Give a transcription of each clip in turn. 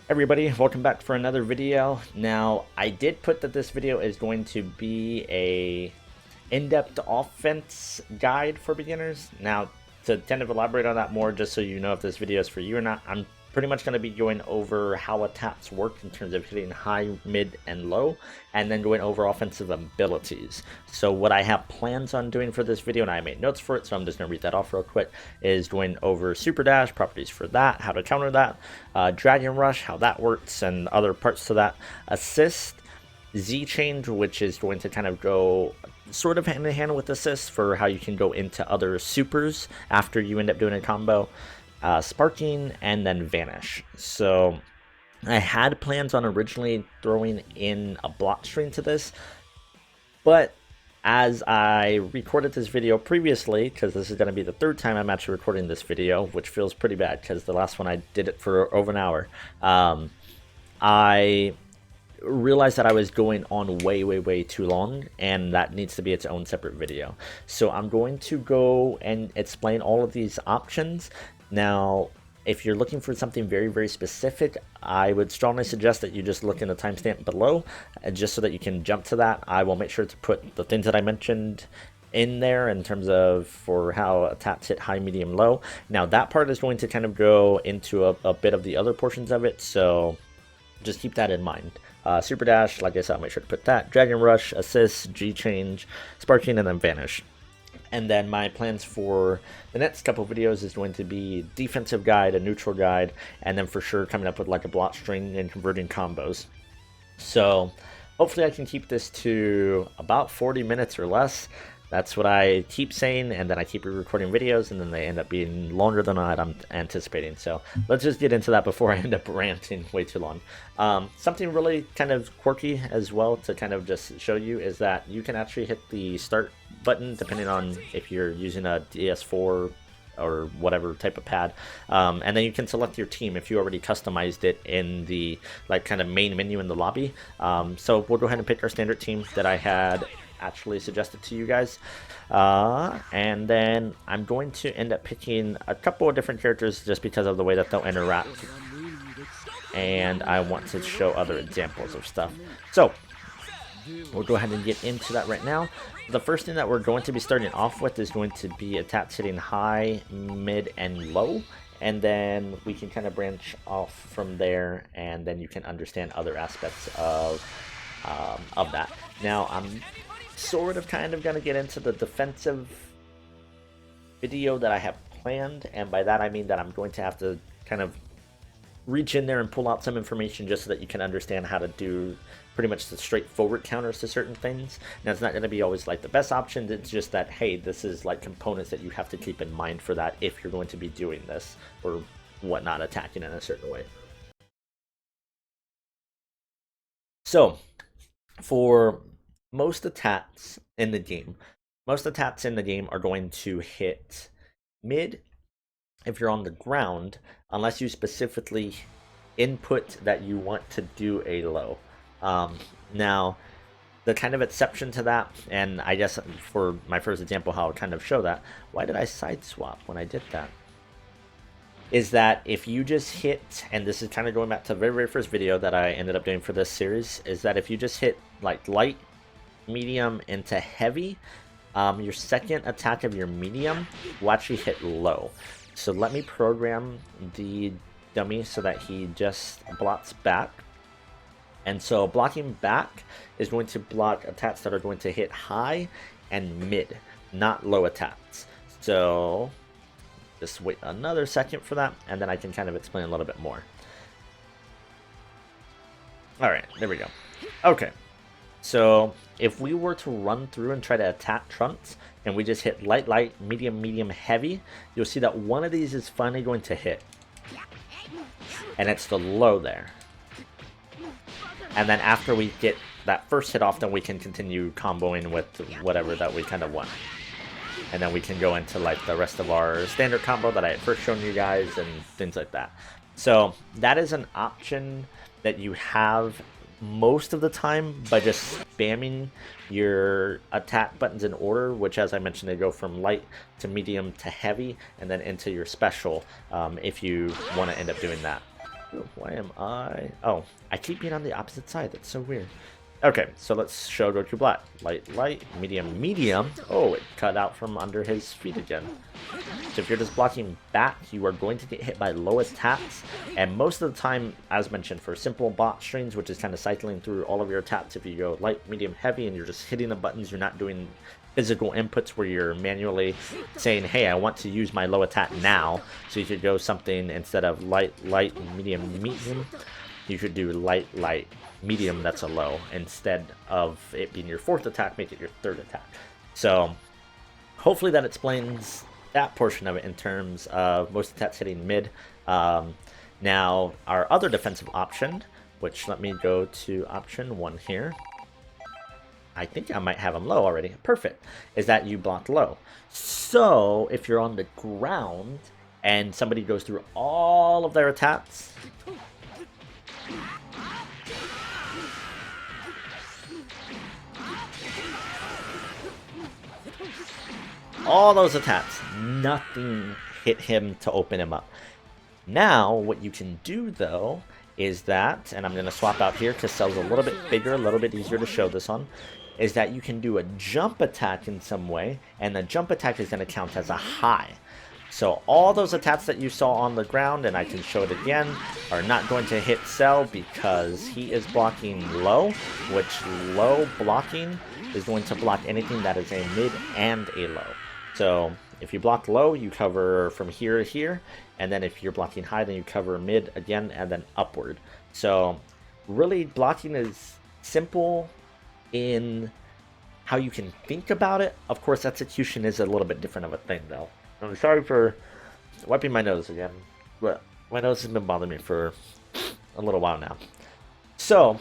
Everybody, welcome back for another video. Now, I did put that this video is going to be a in-depth offense guide for beginners. Now, to kind of elaborate on that more, just so you know if this video is for you or not, I'm pretty much going to be going over how attacks work in terms of hitting high, mid, and low, and then going over offensive abilities. So what I have plans on doing for this video, and I made notes for it, so I'm just going to read that off real quick, is going over Super Dash, properties for that, how to counter that, Dragon Rush, how that works, and other parts to that, Assist, Z-Change, which is going to kind of go sort of hand in hand with Assist for how you can go into other supers after you end up doing a combo, Sparking, and then Vanish. So I had plans on originally throwing in a block string to this, but as I recorded this video previously, because this is going to be the third time I'm actually recording this video, which feels pretty bad because the last one I did it for over an hour, I realized that I was going on way too long, and that needs to be its own separate video. So I'm going to go and explain all of these options. Now, if you're looking for something very specific, I would strongly suggest that you just look in the timestamp below, just so that you can jump to that. I will make sure to put the things that I mentioned in there in terms of for how attacks hit high, medium, low. Now, that part is going to kind of go into a bit of the other portions of it, so just keep that in mind. Super Dash, like I said, I'll make sure to put that. Dragon Rush, Assist, G-Change, Sparking, and then Vanish. And then my plans for the next couple videos is going to be defensive guide, a neutral guide, and then for sure coming up with like a block string and converting combos. So hopefully I can keep this to about 40 minutes or less. That's what I keep saying, and then I keep recording videos, and then they end up being longer than I'm anticipating. So let's just get into that before I end up ranting way too long. Something really kind of quirky as well to kind of just show you is that you can actually hit the start button depending on if you're using a DS4 or whatever type of pad, and then you can select your team if you already customized it in the like kind of main menu in the lobby. So we'll go ahead and pick our standard team that I had actually suggested to you guys, and then I'm going to end up picking a couple of different characters just because of the way that they'll interact, and I want to show other examples of stuff. So we'll go ahead and get into that right now. The first thing that we're going to be starting off with is going to be attacks hitting high, mid, and low, and then we can kind of branch off from there, and then you can understand other aspects of that. Now I'm sort of kind of going to get into the defensive video that I have planned, and by that I mean that I'm going to have to kind of reach in there and pull out some information just so that you can understand how to do pretty much the straightforward counters to certain things. Now, it's not going to be always like the best options, it's just that, hey, this is like components that you have to keep in mind for that if you're going to be doing this or whatnot, attacking in a certain way. So for most attacks in the game are going to hit mid if you're on the ground, unless you specifically input that you want to do a low. Now, the kind of exception to that, and I guess for my first example, how I'll kind of show that, why did I side swap when I did that? Is that if you just hit, and this is kind of going back to the very first video that I ended up doing for this series, is that if you just hit like light, medium into heavy, your second attack of your medium will actually hit low. So let me program the dummy so that he just blocks back. And so blocking back is going to block attacks that are going to hit high and mid, not low attacks. So just wait another second for that, and then I can kind of explain a little bit more. Alright, there we go. Okay. So if we were to run through and try to attack Trunks, and we just hit light, medium, heavy, you'll see that one of these is finally going to hit. And it's the low there. And then after we get that first hit off, then we can continue comboing with whatever that we kind of want. And then we can go into like the rest of our standard combo that I had first shown you guys and things like that. So that is an option that you have most of the time by just spamming your attack buttons in order, which, as I mentioned, they go from light to medium to heavy and then into your special if you want to end up doing that. Why am I? Oh, I keep being on the opposite side. That's so weird. Okay, so let's show Goku Black. Light, light, medium, medium. Oh, it cut out from under his feet again. So if you're just blocking back, you are going to get hit by low attacks. And most of the time, as mentioned, for simple bot strings, which is kind of cycling through all of your attacks, if you go light, medium, heavy, and you're just hitting the buttons, you're not doing physical inputs where you're manually saying, hey, I want to use my low attack now. So you could go something instead of light, light, medium, medium. You could do light, light, medium, that's a low. Instead of it being your fourth attack, make it your third attack. So hopefully that explains that portion of it in terms of most attacks hitting mid. Now, our other defensive option, which let me go to option 1 here. I think I might have them low already. Perfect. Is that you block low. So if you're on the ground and somebody goes through all of their attacks, all those attacks, nothing hit him to open him up. Now, what you can do though is that, and I'm going to swap out here because Cell's a little bit bigger, a little bit easier to show this on, is that you can do a jump attack in some way, and the jump attack is going to count as a high. So all those attacks that you saw on the ground, and I can show it again, are not going to hit Cell because he is blocking low, which low blocking is going to block anything that is a mid and a low. So if you block low, you cover from here to here, and then if you're blocking high, then you cover mid again and then upward. So really blocking is simple in how you can think about it. Of course, execution is a little bit different of a thing though. I'm sorry for wiping my nose again, but my nose has been bothering me for a little while now. So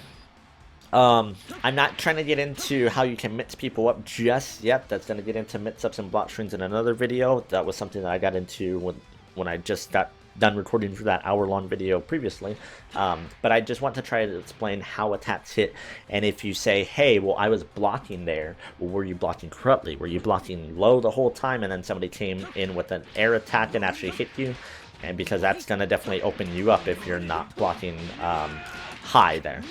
I'm not trying to get into how you can mix people up just yet. That's going to get into mix-ups and block strings in another video. That was something that I got into when I just got done recording for that hour-long video previously. But I just want to try to explain how attacks hit. And if you say, hey, well, I was blocking there, well, were you blocking corruptly? Were you blocking low the whole time and then somebody came in with an air attack and actually hit you? And because that's going to definitely open you up if you're not blocking high there.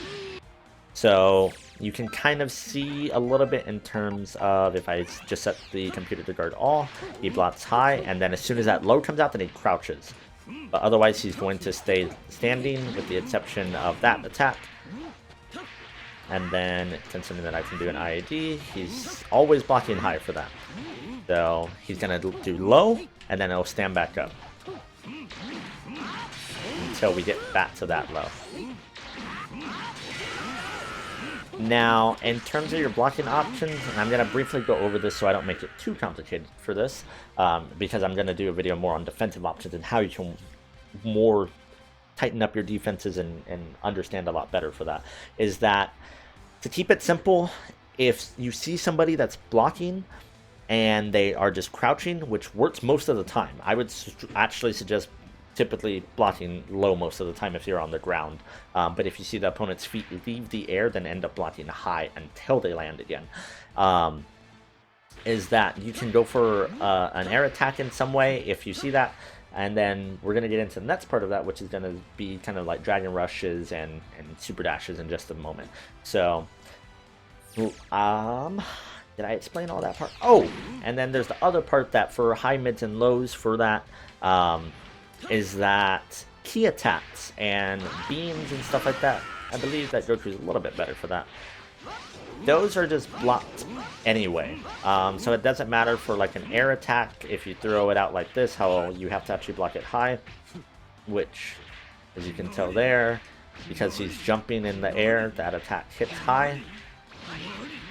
So you can kind of see a little bit in terms of if I just set the computer to guard all, he blocks high, and then as soon as that low comes out, then he crouches. But otherwise, he's going to stay standing with the exception of that attack. And then, considering that I can do an IAD, he's always blocking high for that. So he's going to do low, and then it'll stand back up. Until we get back to that low. Now, in terms of your blocking options, and I'm going to briefly go over this so I don't make it too complicated for this, because I'm going to do a video more on defensive options and how you can more tighten up your defenses and understand a lot better for that, is that to keep it simple, if you see somebody that's blocking and they are just crouching, which works most of the time, I would actually suggest typically blocking low most of the time if you're on the ground. But if you see the opponent's feet leave the air, then end up blocking high until they land again. Is that you can go for an air attack in some way if you see that. And then we're going to get into the next part of that, which is going to be kind of like Dragon Rushes and Super Dashes in just a moment. So, did I explain all that part? Oh, and then there's the other part that for high, mids, and lows for that, is that key attacks and beams and stuff like that. I believe that Goku's a little bit better for that. Those are just blocked anyway. So it doesn't matter for like an air attack if you throw it out like this, how you have to actually block it high, which, as you can tell there, because he's jumping in the air, that attack hits high.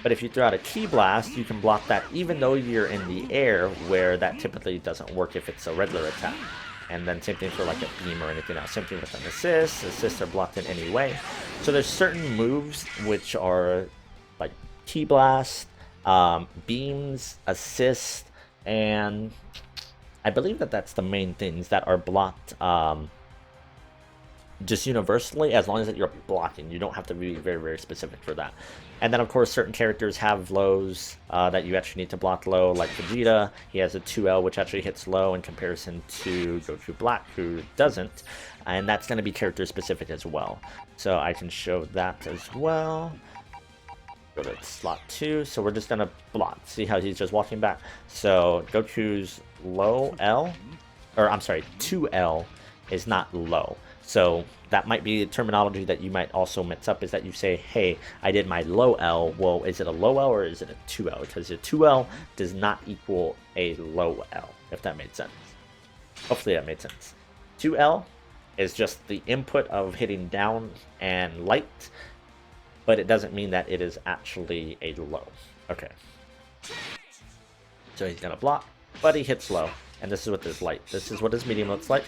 But if you throw out a key blast, you can block that even though you're in the air, where that typically doesn't work if it's a regular attack. And then same thing for like a beam or anything else. Same thing with an assist. Assists are blocked in any way. So there's certain moves which are like key blast, beams, assist, and I believe that that's the main things that are blocked just universally, as long as that you're blocking. You don't have to be very, very specific for that. And then, of course, certain characters have lows that you actually need to block low, like Vegeta. He has a 2L, which actually hits low in comparison to Goku Black, who doesn't. And that's going to be character specific as well. So I can show that as well. Go to slot 2. So we're just going to block. See how he's just walking back? So Goku's low L, or I'm sorry, 2L is not low. So that might be the terminology that you might also mix up, is that you say, hey, I did my low L. Well, is it a low L or is it a 2L? Because a 2L does not equal a low L, if that made sense. Hopefully that made sense. 2L is just the input of hitting down and light, but it doesn't mean that it is actually a low. Okay. So he's going to block, but he hits low. And this is what his light. This is what his medium looks like.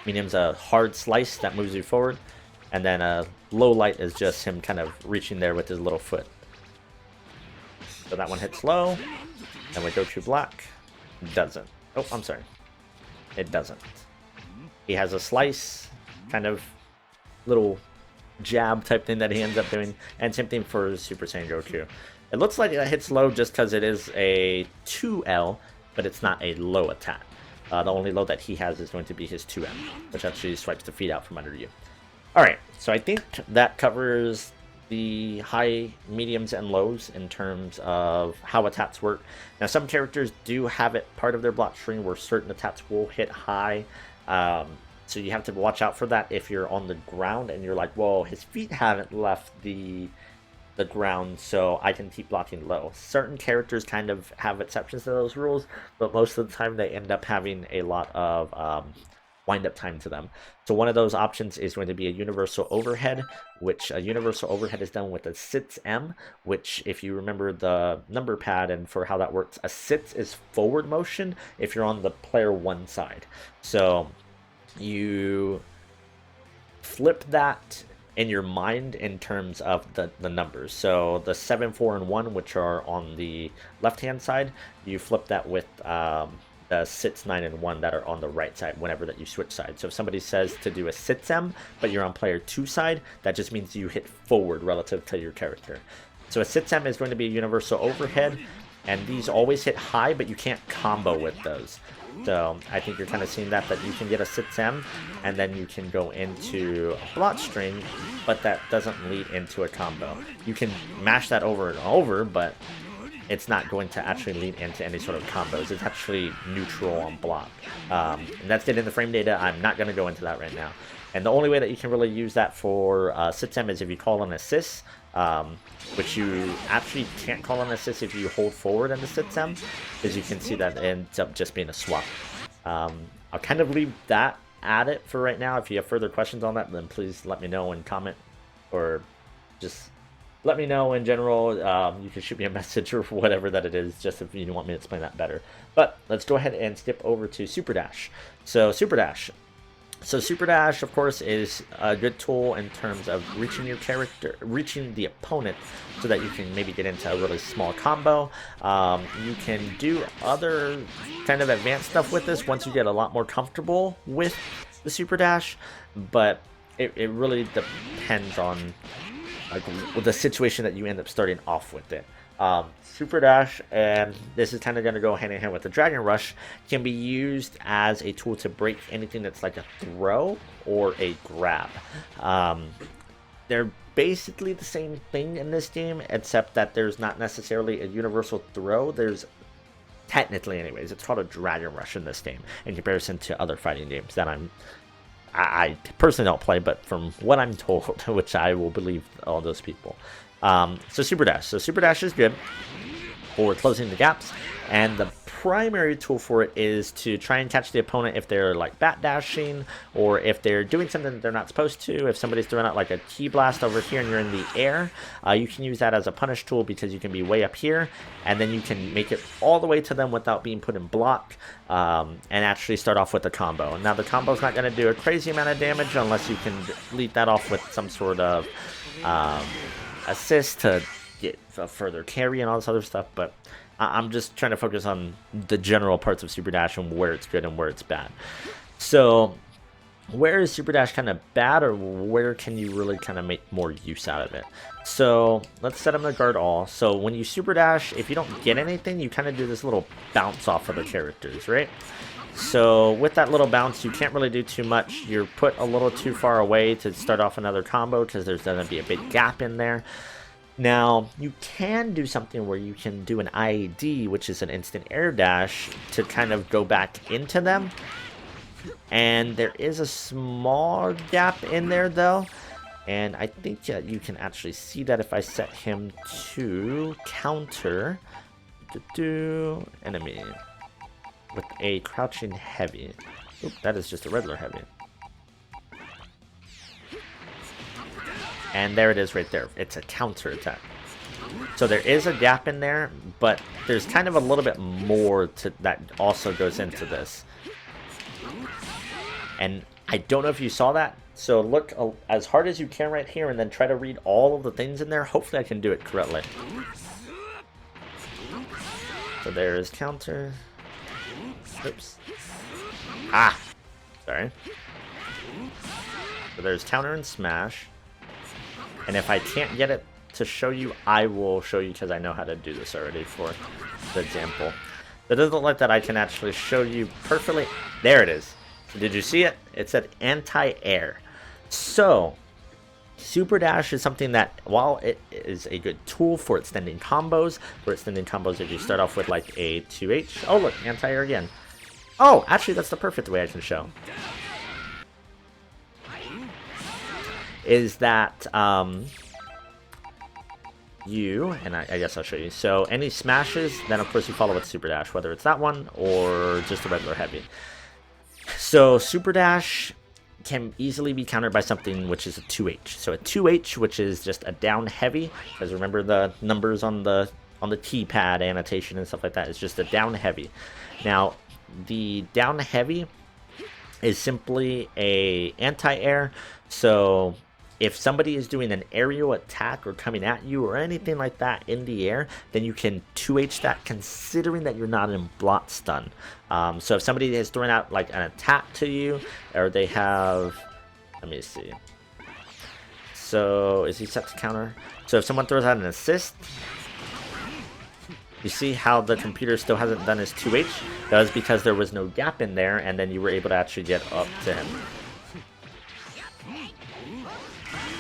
Medium's a hard slice that moves you forward. And then a low light is just him kind of reaching there with his little foot. So that one hits low. And we go to black. Doesn't. Oh, I'm sorry. It doesn't. He has a slice, kind of little jab type thing that he ends up doing. And same thing for Super Saiyan Goku. It looks like it hits low just because it is a 2L, but it's not a low attack. The only low that he has is going to be his 2M, which actually swipes the feet out from under you. Alright, so I think that covers the high, mediums, and lows in terms of how attacks work. Now, some characters do have it part of their block string where certain attacks will hit high. So you have to watch out for that if you're on the ground and you're like, well, his feet haven't left the ground, so I can keep blocking low. Certain characters kind of have exceptions to those rules, but most of the time they end up having a lot of wind-up time to them. So one of those options is going to be a universal overhead, which a universal overhead is done with a sits M, which, if you remember the number pad and for how that works, a sits is forward motion if you're on the player 1 side. So you flip that in your mind in terms of the numbers. So the 7, 4, and 1, which are on the left-hand side, you flip that with the sits, 9, and 1 that are on the right side whenever that you switch sides. So if somebody says to do a sits M, but you're on player 2 side, that just means you hit forward relative to your character. So a sits M is going to be a universal overhead, and these always hit high, but you can't combo with those. So I think you're kind of seeing that you can get a sits M, and then you can go into a block string, but that doesn't lead into a combo. You can mash that over and over, but it's not going to actually lead into any sort of combos. It's actually neutral on block. And that's it in the frame data. I'm not going to go into that right now. And the only way that you can really use that for sits M is if you call an assist, which you actually can't call an assist if you hold forward in the sits M, as you can see that it ends up just being a swap. I'll kind of leave that at it for right now. If you have further questions on that, then please let me know and comment, or just let me know in general. You can shoot me a message or whatever that it is, just if you want me to explain that better. But let's go ahead and skip over to Super Dash. So Super Dash, of course, is a good tool in terms of reaching your character, reaching the opponent, so that you can maybe get into a really small combo. You can do other kind of advanced stuff with this once you get a lot more comfortable with the Super Dash, but it really depends on the situation that you end up starting off with it. Super Dash, and this is kind of going to go hand in hand with the Dragon Rush, can be used as a tool to break anything that's like a throw or a grab. They're basically the same thing in this game, except that there's not necessarily a universal throw. There's, technically anyways, it's called a Dragon Rush in this game in comparison to other fighting games that I personally don't play, but from what I'm told, which I will believe all those people. So Super Dash is good for closing the gaps, and the primary tool for it is to try and catch the opponent if they're like bat dashing, or if they're doing something that they're not supposed to. If somebody's throwing out like a key blast over here and you're in the air, you can use that as a punish tool, because you can be way up here and then you can make it all the way to them without being put in block, and actually start off with a combo. Now the combo's not going to do a crazy amount of damage unless you can lead that off with some sort of assist to get a further carry and all this other stuff, but I'm just trying to focus on the general parts of Super Dash and where it's good and where it's bad. So where is super dash kind of bad, or where can you really kind of make more use out of it? So let's set him to guard all. So when you super dash, if you don't get anything, you kind of do this little bounce off of the characters, right? So with that little bounce, you can't really do too much. You're put a little too far away to start off another combo because there's going to be a big gap in there. Now, you can do something where you can do an IAD, which is an instant air dash, to kind of go back into them. And there is a small gap in there, though. And I think you can actually see that if I set him to counter enemy with a crouching heavy. Oop, that is just a regular heavy. And there it is right there. It's a counter attack. So there is a gap in there, but there's kind of a little bit more to that also goes into this. And I don't know if you saw that. So look as hard as you can right here and then try to read all of the things in there. Hopefully I can do it correctly. So there is counter. Oops. Ah! Sorry. So there's counter and smash. And if I can't get it to show you, I will show you because I know how to do this already for the example. It doesn't look like that I can actually show you perfectly. There it is. Did you see it? It said anti-air. So, super dash is something that, while it is a good tool for extending combos, if you start off with like a 2H. Oh look, anti-air again. Oh, actually that's the perfect way I can show. Is that I guess I'll show you. So any smashes, then of course you follow with super dash, whether it's that one or just a regular heavy. So super dash can easily be countered by something which is a 2H. So a 2H, which is just a down heavy, because remember the numbers on the T-pad annotation and stuff like that, is just a down heavy. Now the down heavy is simply a anti-air. So if somebody is doing an aerial attack or coming at you or anything like that in the air, then you can 2H that, considering that you're not in block stun. So if somebody is throwing out like an attack to you, or they have, let me see. So is he set to counter? So if someone throws out an assist, you see how the computer still hasn't done his 2H? That was because there was no gap in there, and then you were able to actually get up to him.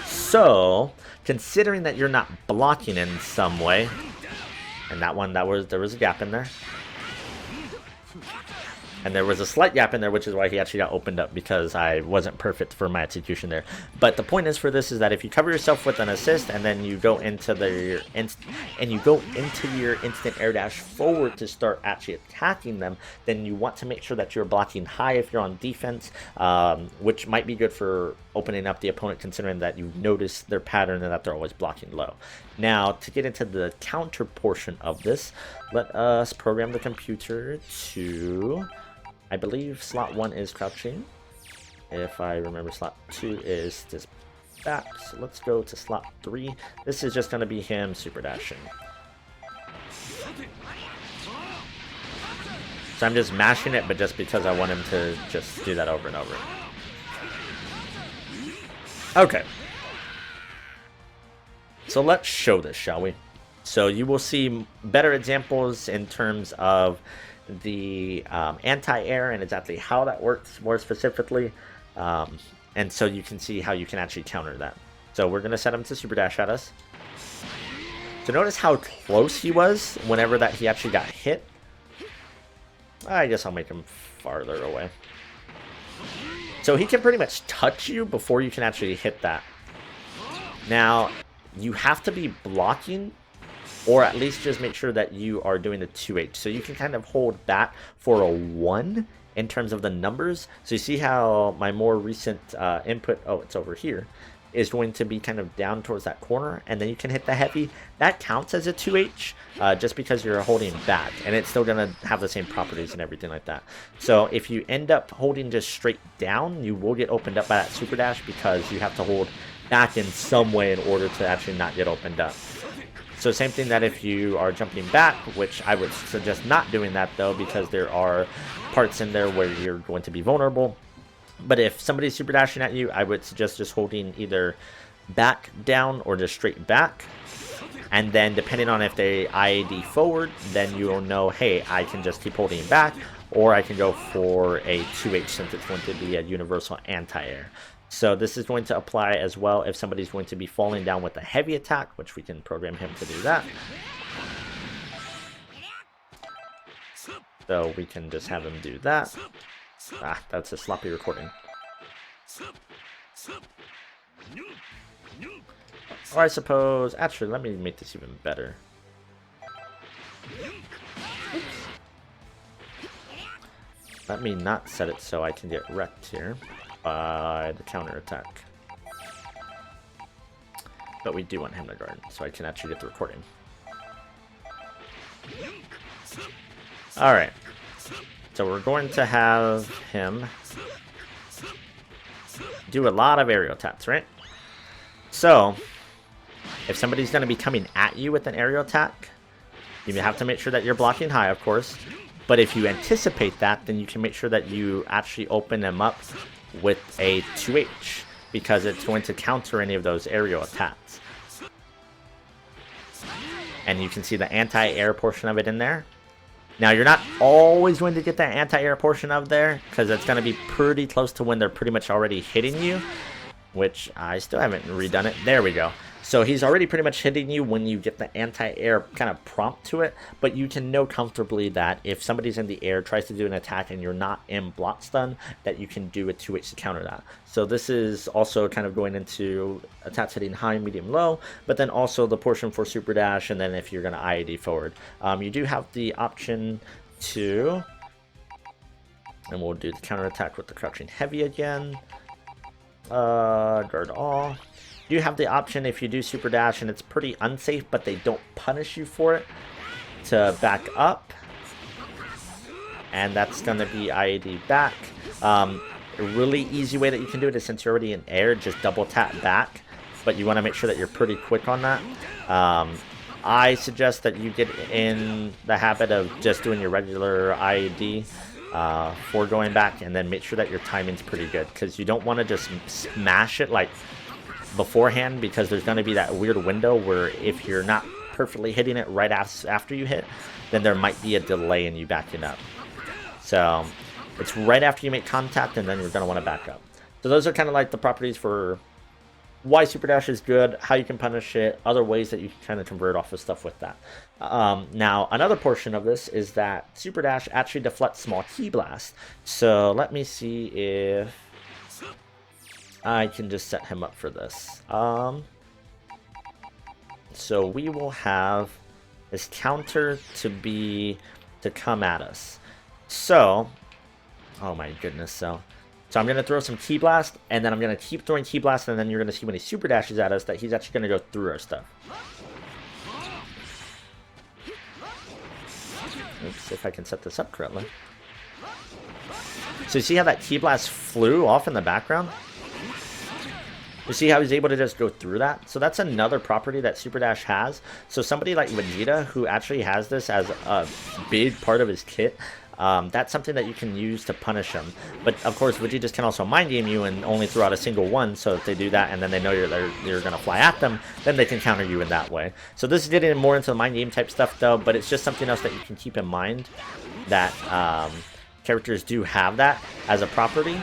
So, considering that you're not blocking in some way, and that one, there was a gap in there. And there was a slight gap in there, which is why he actually got opened up, because I wasn't perfect for my execution there. But the point is for this is that if you cover yourself with an assist and then you go into your instant air dash forward to start actually attacking them, then you want to make sure that you're blocking high if you're on defense, which might be good for opening up the opponent, considering that you notice their pattern and that they're always blocking low. Now, to get into the counter portion of this, let us program the computer to, I believe slot 1 is crouching. If I remember, slot 2 is this back. So let's go to slot 3. This is just going to be him super dashing. So I'm just mashing it, but just because I want him to just do that over and over. Okay. So let's show this, shall we? So you will see better examples in terms of the anti-air and exactly how that works more specifically. And so you can see how you can actually counter that. So we're going to set him to super dash at us. So notice how close he was whenever that he actually got hit. I guess I'll make him farther away. So he can pretty much touch you before you can actually hit that. Now, you have to be blocking, or at least just make sure that you are doing the 2H. So you can kind of hold that for a 1 in terms of the numbers. So you see how my more recent input, oh, it's over here, is going to be kind of down towards that corner, and then you can hit the heavy. That counts as a 2H just because you're holding back, and it's still going to have the same properties and everything like that. So if you end up holding just straight down, you will get opened up by that super dash because you have to hold back in some way in order to actually not get opened up. So same thing that if you are jumping back, which I would suggest not doing that though, because there are parts in there where you're going to be vulnerable. But if somebody's super dashing at you, I would suggest just holding either back down or just straight back. And then depending on if they IAD forward, then you'll know, hey, I can just keep holding back, or I can go for a 2H since it's going to be a universal anti-air. So this is going to apply as well if somebody's going to be falling down with a heavy attack, which we can program him to do that. So we can just have him do that. Ah, that's a sloppy recording. Or I suppose, actually, let me make this even better. Oops. Let me not set it so I can get wrecked here by the counter attack. But we do want him to guard, so I can actually get the recording. Alright. So we're going to have him do a lot of aerial attacks, right? So, if somebody's going to be coming at you with an aerial attack, you have to make sure that you're blocking high, of course. But if you anticipate that, then you can make sure that you actually open them up with a 2H, because it's going to counter any of those aerial attacks. And you can see the anti-air portion of it in there. Now, you're not always going to get that anti-air portion of there, because it's going to be pretty close to when they're pretty much already hitting you, which I still haven't redone it. There we go. So he's already pretty much hitting you when you get the anti-air kind of prompt to it, but you can know comfortably that if somebody's in the air, tries to do an attack, and you're not in block stun, that you can do a 2H to counter that. So this is also kind of going into attacks hitting high, medium, low, but then also the portion for super dash, and then if you're going to IAD forward. You do have the option to, and we'll do the counter attack with the crouching heavy again. Guard all. You have the option, if you do super dash and it's pretty unsafe but they don't punish you for it, to back up, and that's going to be IAD back. A really easy way that you can do it is, since you're already in air, just double tap back, but you want to make sure that you're pretty quick on that. I suggest that you get in the habit of just doing your regular IAD for going back, and then make sure that your timing's pretty good, because you don't want to just smash it like beforehand, because there's going to be that weird window where if you're not perfectly hitting it right after you hit, then there might be a delay in you backing up. So it's right after you make contact, and then you're going to want to back up. So those are kind of like the properties for why super dash is good, how you can punish it, other ways that you can kind of convert off of stuff with that. Now, another portion of this is that super dash actually deflects small ki blast. So let me see if I can just set him up for this. So we will have this counter to come at us. So, oh my goodness, so I'm going to throw some ki blast, and then I'm going to keep throwing ki blast, and then you're going to see when he super dashes at us that he's actually going to go through our stuff. Oops, if I can set this up correctly. So you see how that ki blast flew off in the background? You see how he's able to just go through that? So that's another property that super dash has. So somebody like Vegeta, who actually has this as a big part of his kit, that's something that you can use to punish him. But of course, Vegeta's can also mind game you and only throw out a single one. So if they do that and then they know you're going to fly at them, then they can counter you in that way. So this is getting more into the mind game type stuff though, but it's just something else that you can keep in mind, that characters do have that as a property.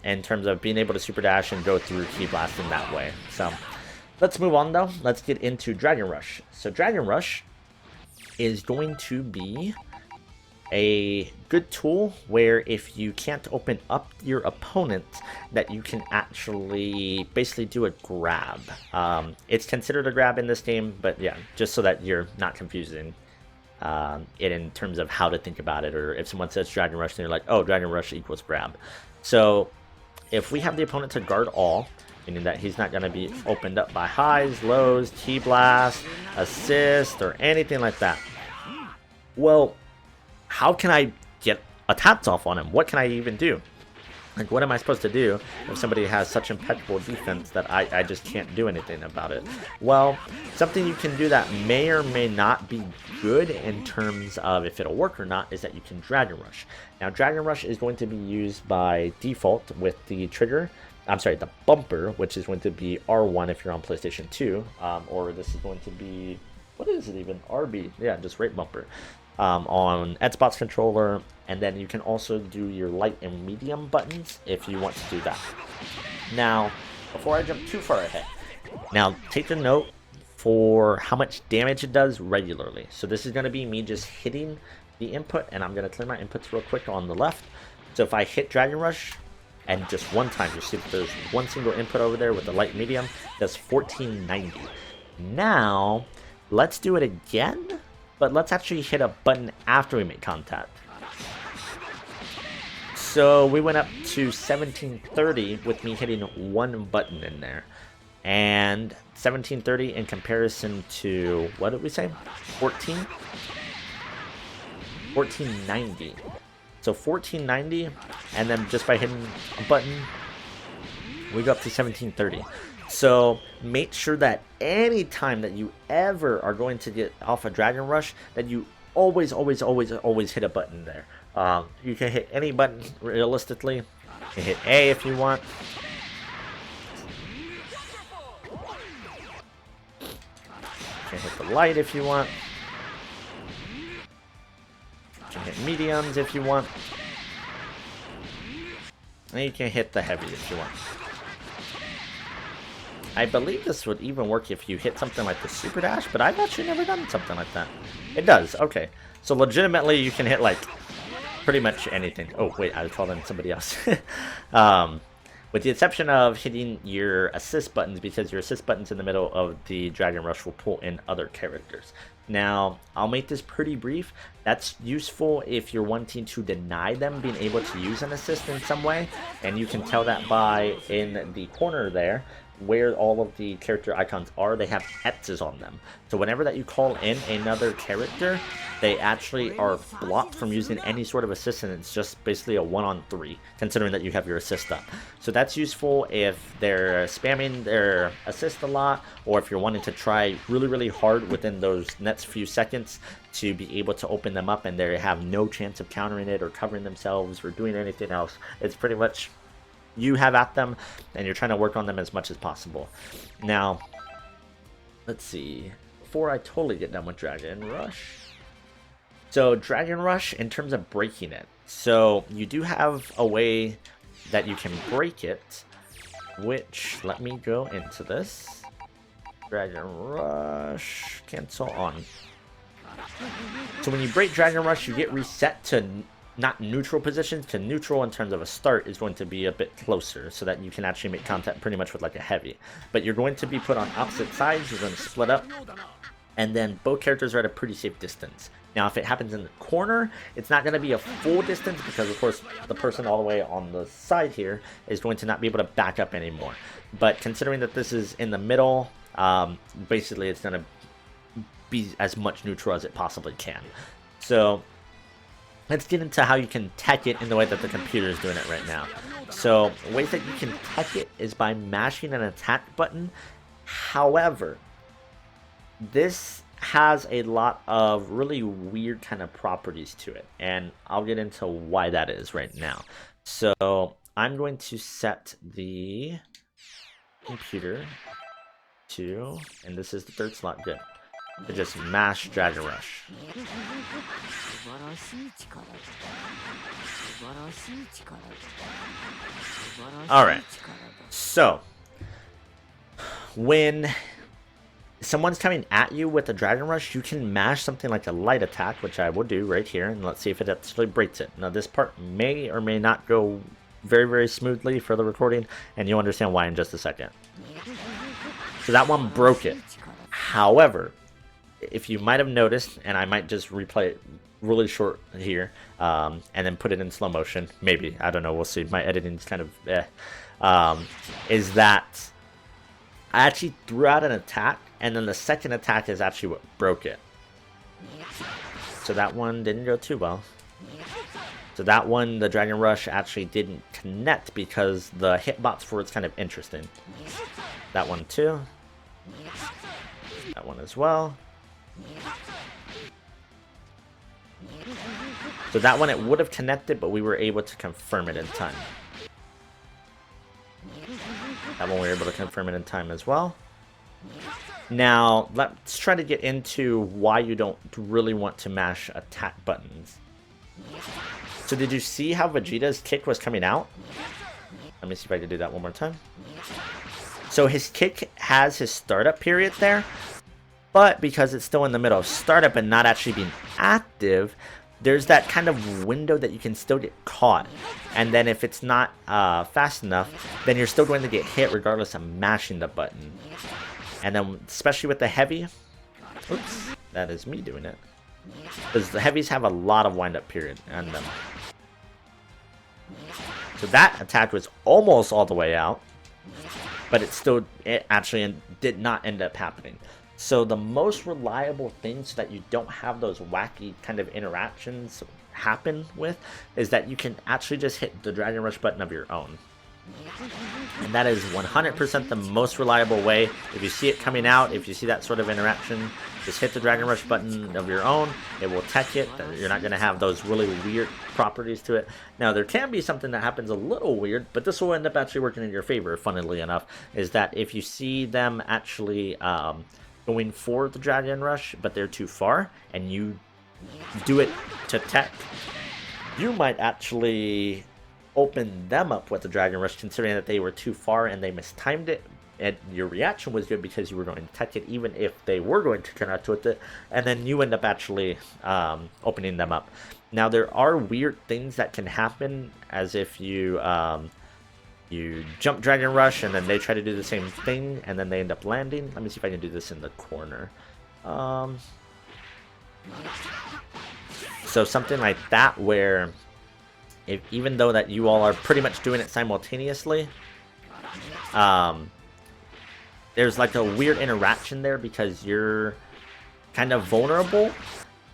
In terms of being able to super dash and go through ki blast in that way. So let's move on though. Let's get into Dragon Rush. So Dragon Rush is going to be a good tool where if you can't open up your opponent, that you can actually basically do a grab. It's considered a grab in this game, but yeah, just so that you're not confusing it in terms of how to think about it, or if someone says Dragon Rush, then you're like, oh, Dragon Rush equals grab. So if we have the opponent to guard all, meaning that he's not going to be opened up by highs, lows, ki blast, assist, or anything like that. Well, how can I get attacks off on him? What can I even do? Like, what am I supposed to do if somebody has such impeccable defense that I just can't do anything about it? Well, something you can do that may or may not be good in terms of if it'll work or not is that you can Dragon Rush. Now, Dragon Rush is going to be used by default with the trigger. I'm sorry, the bumper, which is going to be R1 if you're on PlayStation 2, or this is going to be, what is it even? RB, yeah, just right bumper. On Xbox controller, and then you can also do your light and medium buttons if you want to do that. Now, before I jump too far ahead, now take a note for how much damage it does regularly. So this is going to be me just hitting the input, and I'm going to clear my inputs real quick on the left. So if I hit Dragon Rush, and just one time, you see that there's one single input over there with the light medium, that's 1490. Now, let's do it again. But let's actually hit a button after we make contact. So we went up to 1730 with me hitting one button in there. And 1730 in comparison to, what did we say? 1490. So 1490, and then just by hitting a button, we go up to 1730. So make sure that any time that you ever are going to get off a Dragon Rush, that you always hit a button there. You can hit any button realistically. You can hit A if you want. You can hit the light if you want. You can hit mediums if you want. And you can hit the heavy if you want. I believe this would even work if you hit something like the Super Dash, but I've actually never done something like that. It does, okay. So legitimately you can hit like pretty much anything. Oh wait, I called in somebody else. With the exception of hitting your assist buttons, because your assist buttons in the middle of the Dragon Rush will pull in other characters. Now, I'll make this pretty brief. That's useful if you're wanting to deny them being able to use an assist in some way, and you can tell that by in the corner there, where all of the character icons are, they have X's on them. So whenever that you call in another character, they actually are blocked from using any sort of assist, and it's just basically a 1-on-3, considering that you have your assist up. So that's useful if they're spamming their assist a lot, or if you're wanting to try really hard within those next few seconds to be able to open them up and they have no chance of countering it or covering themselves or doing anything else. It's pretty much you have at them, and you're trying to work on them as much as possible. Now, let's see. Before I totally get done with Dragon Rush. So, Dragon Rush, in terms of breaking it. So, you do have a way that you can break it, which, let me go into this. Dragon Rush, cancel on. So, when you break Dragon Rush, you get reset to not neutral positions, to neutral in terms of a start is going to be a bit closer so that you can actually make contact pretty much with like a heavy. But you're going to be put on opposite sides, you're going to split up, and then both characters are at a pretty safe distance. Now if it happens in the corner, it's not going to be a full distance because of course the person all the way on the side here is going to not be able to back up anymore. But considering that this is in the middle, basically it's going to be as much neutral as it possibly can. So let's get into how you can tech it in the way that the computer is doing it right now. So, ways that you can tech it is by mashing an attack button. However, this has a lot of really weird kind of properties to it, and I'll get into why that is right now. So, I'm going to set the computer to, and this is the third slot, good, to just mash Dragon Rush. Alright, so when someone's coming at you with a Dragon Rush, you can mash something like a light attack, which I will do right here, and let's see if it actually breaks it. Now this part may or may not go very smoothly for the recording, and you'll understand why in just a second. So that one broke it. However, if you might have noticed, and I might just replay it really short here, and then put it in slow motion, maybe, I don't know, we'll see, my editing's kind of is that I actually threw out an attack, and then the second attack is actually what broke it. So that one didn't go too well. So that one, the Dragon Rush actually didn't connect because the hitbox for it's kind of interesting. That one too. That one as well. So that one, it would have connected, but we were able to confirm it in time. That one we were able to confirm it in time as well. Now, let's try to get into why you don't really want to mash attack buttons. So did you see how Vegeta's kick was coming out? Let me see if I can do that one more time. So his kick has his startup period there, but because it's still in the middle of startup and not actually being active, there's that kind of window that you can still get caught. And then if it's not fast enough, then you're still going to get hit regardless of mashing the button. And then especially with the heavy, oops, that is me doing it. Because the heavies have a lot of wind up period on them. So that attack was almost all the way out, but it actually did not end up happening. So the most reliable thing so that you don't have those wacky kind of interactions happen with is that you can actually just hit the Dragon Rush button of your own. And that is 100% the most reliable way. If you see it coming out, if you see that sort of interaction, just hit the Dragon Rush button of your own. It will tech it. You're not going to have those really weird properties to it. Now, there can be something that happens a little weird, but this will end up actually working in your favor, funnily enough, is that if you see them actually going for the Dragon Rush, but they're too far, and you do it to tech, you might actually open them up with the Dragon Rush, considering that they were too far and they mistimed it, and your reaction was good because you were going to tech it even if they were going to connect with it, and then you end up actually opening them up. Now, there are weird things that can happen, as if you jump Dragon Rush and then they try to do the same thing and then they end up landing. Let me see if I can do this in the corner. So something like that, where even though that you all are pretty much doing it simultaneously, there's like a weird interaction there because you're kind of vulnerable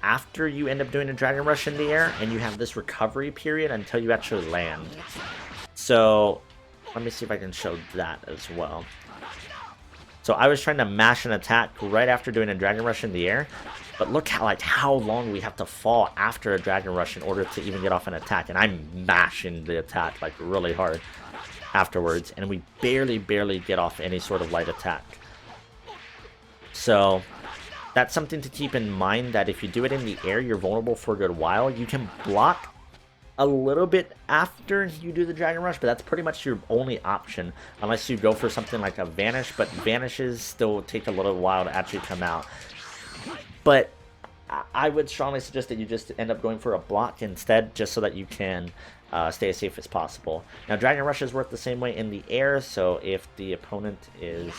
after you end up doing a Dragon Rush in the air, and you have this recovery period until you actually land. So let me see if I can show that as well. So I was trying to mash an attack right after doing a Dragon Rush in the air, but look how long we have to fall after a Dragon Rush in order to even get off an attack, and I'm mashing the attack like really hard afterwards, and we barely get off any sort of light attack. So that's something to keep in mind, that if you do it in the air, you're vulnerable for a good while. You can block a little bit after you do the Dragon Rush, but that's pretty much your only option, unless you go for something like a Vanish, but Vanishes still take a little while to actually come out. But I would strongly suggest that you just end up going for a block instead, just so that you can stay as safe as possible. Now, Dragon Rush is worked the same way in the air, so if the opponent is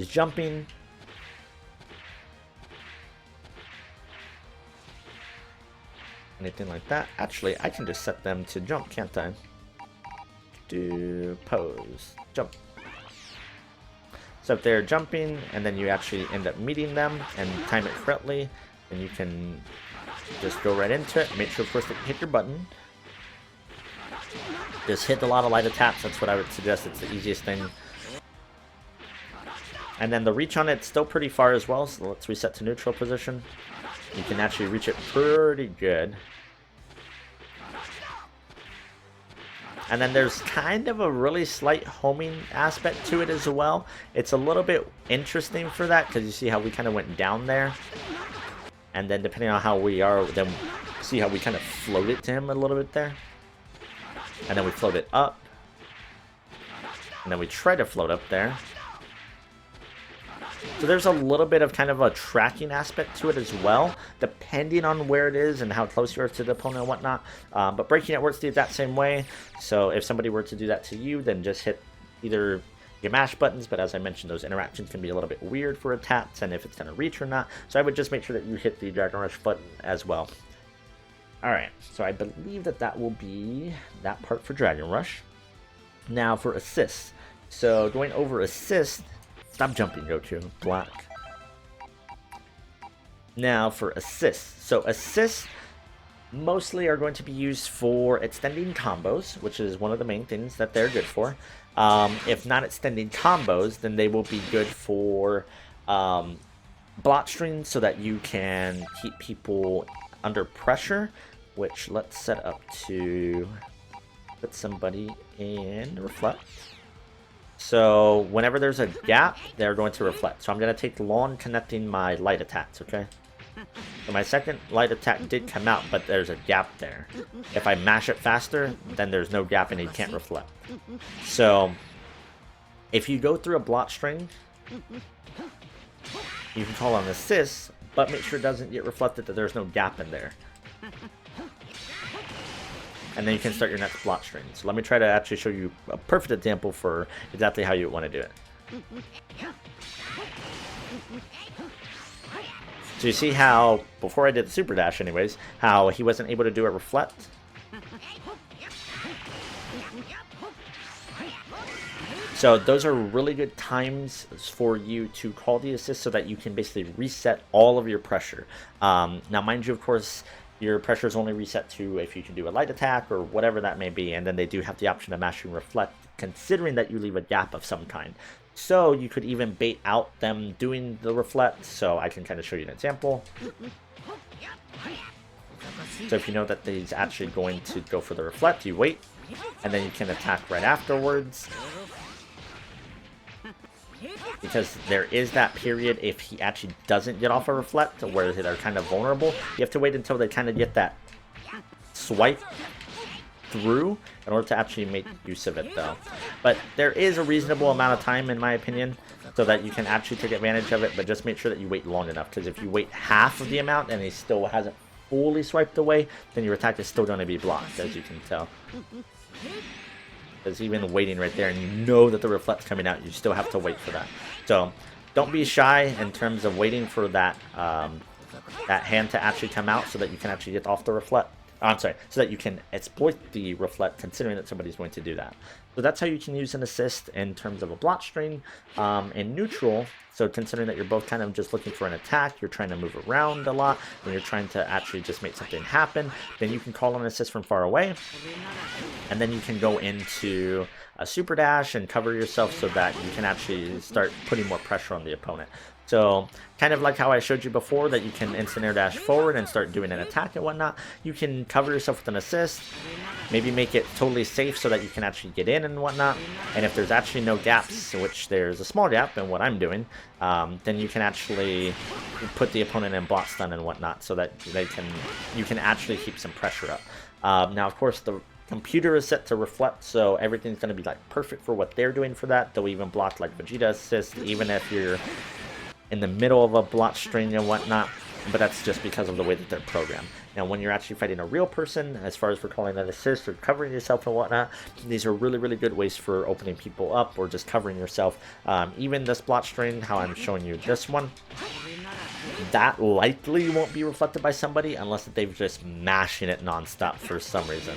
jumping, anything like that, actually I can just set them to jump, can't I? Do pose, jump. So if they're jumping and then you actually end up meeting them and time it correctly, then you can just go right into it. Make sure, of course, that you hit your button. Just hit a lot of light attacks. That's what I would suggest. It's the easiest thing. And then the reach on it's still pretty far as well, so let's reset to neutral position. You can actually reach it pretty good. And then there's kind of a really slight homing aspect to it as well. It's a little bit interesting for that, because you see how we kind of went down there. And then depending on how we are, then see how we kind of floated to him a little bit there. And then we floated up. And then we try to float up there. So there's a little bit of kind of a tracking aspect to it as well, depending on where it is and how close you are to the opponent and whatnot. But breaking it works the exact same way. So if somebody were to do that to you, then just hit either your mash buttons, but as I mentioned, those interactions can be a little bit weird for attacks and if it's going to reach or not. So I would just make sure that you hit the Dragon Rush button as well. Alright, so I believe that that will be that part for Dragon Rush. Now for assists. So going over assist, stop jumping, Goku. Black. Now for assists. So assists, mostly are going to be used for extending combos, which is one of the main things that they're good for. If not extending combos, then they will be good for block strings so that you can keep people under pressure, which let's set up to put somebody in reflect. So whenever there's a gap, they're going to reflect. So I'm going to take long connecting my light attacks, okay? So my second light attack did come out, but there's a gap there. If I mash it faster, then there's no gap and he can't reflect. So if you go through a block string, you can call on assist, but make sure it doesn't get reflected that there's no gap in there. And then you can start your next block string. So let me try to actually show you a perfect example for exactly how you want to do it. So you see how, before I did the super dash anyways, how he wasn't able to do a reflect? So those are really good times for you to call the assist so that you can basically reset all of your pressure. Now mind you, of course, your pressure is only reset to if you can do a light attack or whatever that may be, and then they do have the option of mashing reflect, considering that you leave a gap of some kind. So you could even bait out them doing the reflect. So I can kind of show you an example. So if you know that he's actually going to go for the reflect, you wait, and then you can attack right afterwards. Because there is that period if he actually doesn't get off a reflect where they're kind of vulnerable. You have to wait until they kind of get that swipe through in order to actually make use of it though. But there is a reasonable amount of time in my opinion so that you can actually take advantage of it, but just make sure that you wait long enough, because if you wait half of the amount and he still hasn't fully swiped away, then your attack is still going to be blocked, as you can tell. Because even waiting right there and you know that the reflect's coming out, you still have to wait for that. So don't be shy in terms of waiting for that that hand to actually come out so that you can actually get off the reflect. I'm sorry, so that you can exploit the reflect, considering that somebody's going to do that. So that's how you can use an assist in terms of a block string. In neutral, so considering that you're both kind of just looking for an attack, you're trying to move around a lot, and you're trying to actually just make something happen, then you can call an assist from far away. And then you can go into a super dash and cover yourself so that you can actually start putting more pressure on the opponent. So kind of like how I showed you before that you can instant air dash forward and start doing an attack and whatnot, you can cover yourself with an assist, maybe make it totally safe so that you can actually get in and whatnot. And if there's actually no gaps, which there's a small gap in what I'm doing, then you can actually put the opponent in block stun and whatnot so that you can actually keep some pressure up. Now, of course, the computer is set to reflect, so everything's going to be like perfect for what they're doing for that. They'll even block like Vegeta assist, even if you're in the middle of a block string and whatnot, but that's just because of the way that they're programmed. Now, when you're actually fighting a real person, as far as for calling that assist or covering yourself and whatnot, these are really, really good ways for opening people up or just covering yourself. Even this block string, how I'm showing you this one, that likely won't be reflected by somebody unless they've just mashing it nonstop for some reason.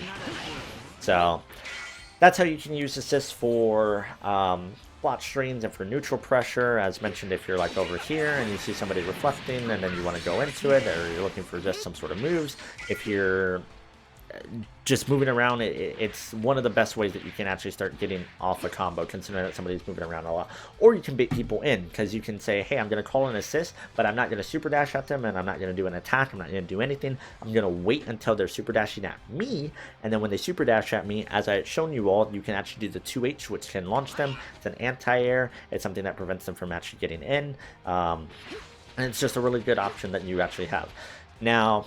So that's how you can use assist for block strings and for neutral pressure. As mentioned, if you're like over here and you see somebody reflecting and then you want to go into it, or you're looking for just some sort of moves, if you're just moving around, it's one of the best ways that you can actually start getting off a combo, considering that somebody's moving around a lot. Or you can bait people in, because you can say, hey, I'm going to call an assist, but I'm not going to super dash at them, and I'm not going to do an attack, I'm not going to do anything. I'm going to wait until they're super dashing at me, and then when they super dash at me, as I had shown you all, you can actually do the 2H, which can launch them. It's an anti-air. It's something that prevents them from actually getting in, and it's just a really good option that you actually have. Now,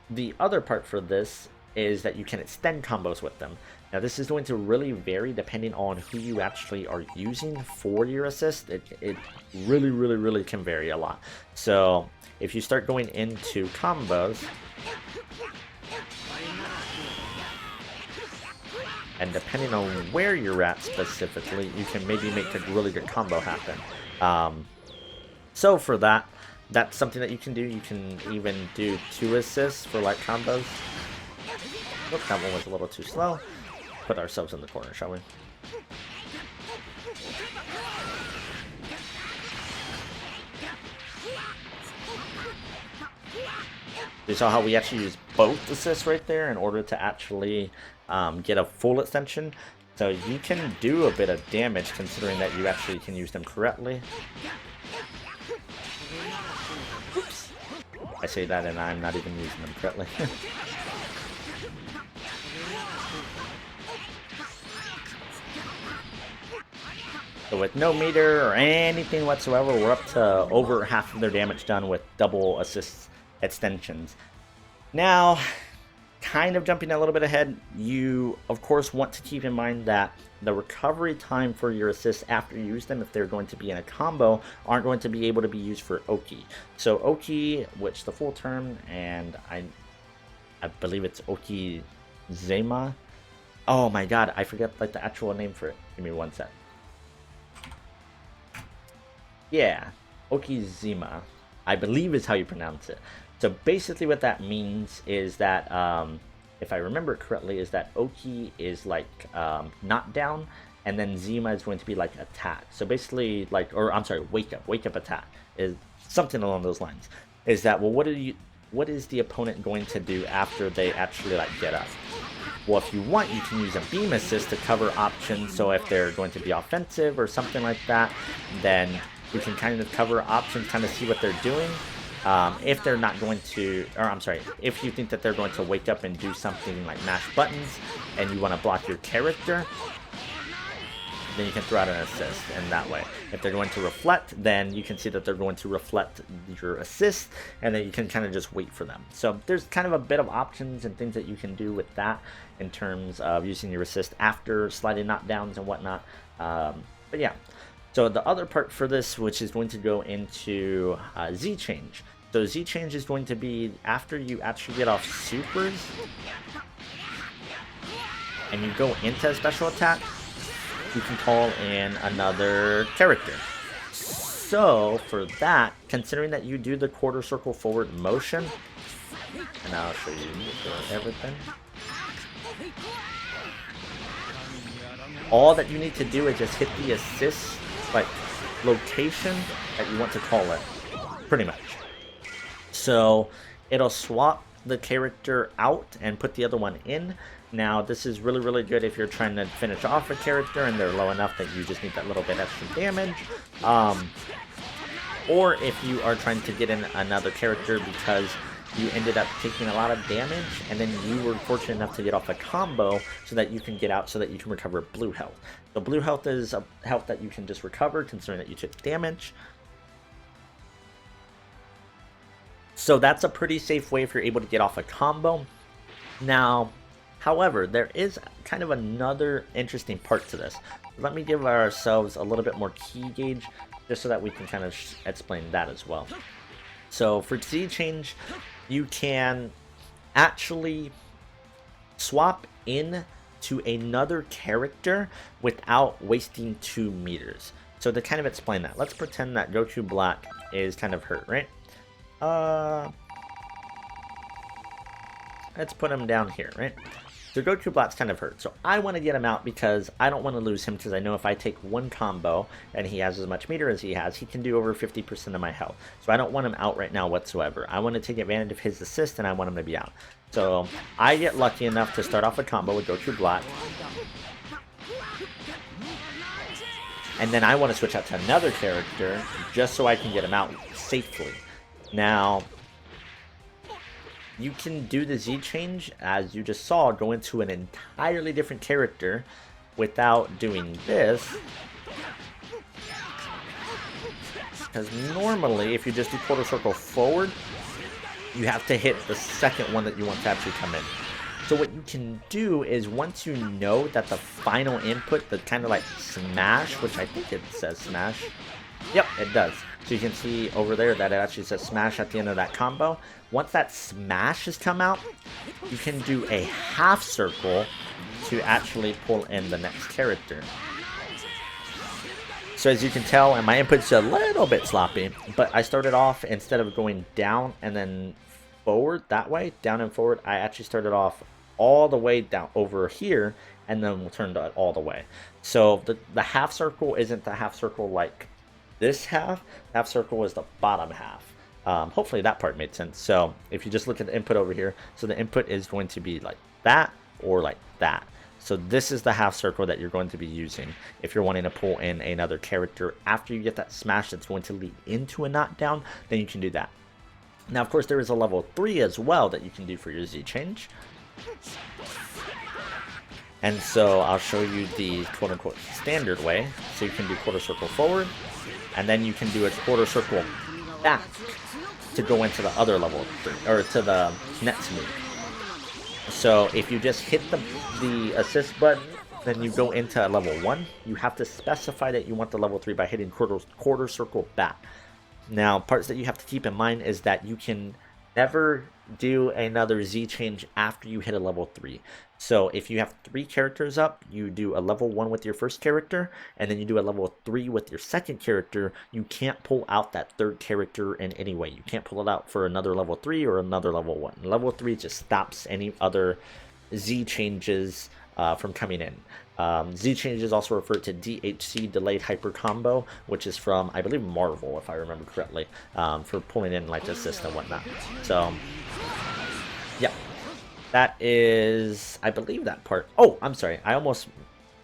the other part for this is that you can extend combos with them. Now, this is going to really vary depending on who you actually are using for your assist. It really, really, really can vary a lot. So if you start going into combos, and depending on where you're at specifically, you can maybe make a really good combo happen. So for that, that's something that you can do. You can even do 2 assists for like combos. Oops, that one was a little too slow. Put ourselves in the corner, shall we? You saw how we actually use both assists right there in order to actually get a full extension. So you can do a bit of damage considering that you actually can use them correctly. Oops. I say that and I'm not even using them correctly. So with no meter or anything whatsoever, we're up to over half of their damage done with double assist extensions. Now, kind of jumping a little bit ahead, you of course want to keep in mind that the recovery time for your assists after you use them, if they're going to be in a combo, aren't going to be able to be used for Oki. So Oki, which the full term, and I believe it's Oki Zema. Oh my god, I forget like the actual name for it. Give me one sec. Yeah, Okizima, I believe is how you pronounce it. So basically what that means is that, if I remember it correctly, is that Oki is like knock down, and then Zima is going to be like attack. So basically like, or I'm sorry, wake up attack is something along those lines. Is that, well, what is the opponent going to do after they actually like get up? Well, if you want, you can use a beam assist to cover options. So if they're going to be offensive or something like that, then you can kind of cover options, kind of see what they're doing. If they're not going to, or I'm sorry, if you think that they're going to wake up and do something like mash buttons and you want to block your character, then you can throw out an assist in that way. If they're going to reflect, then you can see that they're going to reflect your assist, and then you can kind of just wait for them. So there's kind of a bit of options and things that you can do with that in terms of using your assist after sliding knockdowns and whatnot. But yeah. So the other part for this, which is going to go into Z change. So Z change is going to be after you actually get off supers and you go into a special attack, you can call in another character. So for that, considering that you do the quarter circle forward motion, and I'll show you everything. All that you need to do is just hit the assist like location that you want to call it, pretty much. So it'll swap the character out and put the other one in. Now this is really good if you're trying to finish off a character and they're low enough that you just need that little bit extra damage, or if you are trying to get in another character because you ended up taking a lot of damage and then you were fortunate enough to get off a combo so that you can get out so that you can recover blue health. So blue health is a health that you can just recover considering that you took damage. So that's a pretty safe way if you're able to get off a combo. Now, however, there is kind of another interesting part to this. Let me give ourselves a little bit more key gauge just so that we can kind of explain that as well. So for Z change, you can actually swap in to another character without wasting 2 meters. So to kind of explain that, let's pretend that Goku Black is kind of hurt, right? Let's put him down here, right? So Goku Black's kind of hurt. So I want to get him out because I don't want to lose him, because I know if I take one combo and he has as much meter as he has, he can do over 50% of my health. So I don't want him out right now whatsoever. I want to take advantage of his assist and I want him to be out. So I get lucky enough to start off a combo with Goku Black. And then I want to switch out to another character just so I can get him out safely. Now, you can do the Z change, as you just saw, go into an entirely different character without doing this. Because normally, if you just do quarter circle forward, you have to hit the second one that you want to actually come in. So what you can do is, once you know that the final input, the kind of like smash, which I think it says smash. Yep, it does. So you can see over there that it actually says smash at the end of that combo. Once that smash has come out, you can do a half circle to actually pull in the next character. So as you can tell, and my input's a little bit sloppy, but I started off, instead of going down and then forward that way, down and forward, I actually started off all the way down over here, and then we'll turn it all the way. So the half circle isn't the half circle like this half. Half circle is the bottom half. Hopefully that part made sense. So if you just look at the input over here, so the input is going to be like that or like that. So this is the half circle that you're going to be using if you're wanting to pull in another character after you get that smash that's going to lead into a knockdown. Then you can do that. Now, of course, there is a level 3 as well that you can do for your Z change. And so I'll show you the quote-unquote standard way. So you can do quarter circle forward, and then you can do a quarter circle back to go into the other level 3, or to the next move. So if you just hit the assist button, then you go into level 1. You have to specify that you want the level 3 by hitting quarter circle back. Now, parts that you have to keep in mind is that you can never do another Z change after you hit a level 3. So if you have 3 characters up, you do a level 1 with your first character, and then you do a level 3 with your second character. You can't pull out that third character in any way. You can't pull it out for another level 3 or another level 1. Level 3 just stops any other Z changes from coming in. Z changes also refer to DHC, delayed hyper combo, which is from, I believe, Marvel, if I remember correctly, for pulling in like assist and whatnot. So yeah, that is, I believe, that part. Oh, I'm sorry, I almost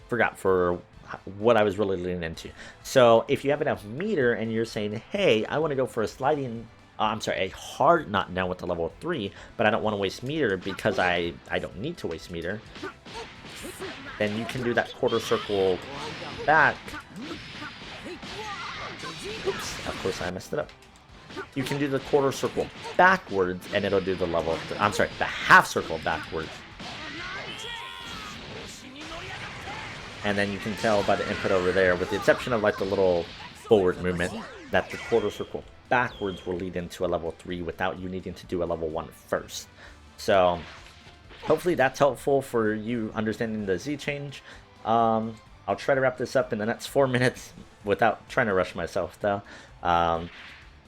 forgot for what I was really leaning into. So if you have enough meter and you're saying, hey, I want to go for a sliding, a hard knockdown with the level 3, but I don't want to waste meter because I don't need to waste meter, then you can do that quarter circle back. Oops, of course I messed it up. You can do the quarter circle backwards and it'll do the level, the half circle backwards. And then you can tell by the input over there, with the exception of like the little forward movement, that the quarter circle backwards will lead into a level 3 without you needing to do a level 1 first. So hopefully that's helpful for you understanding the Z change. I'll try to wrap this up in the next 4 minutes without trying to rush myself though,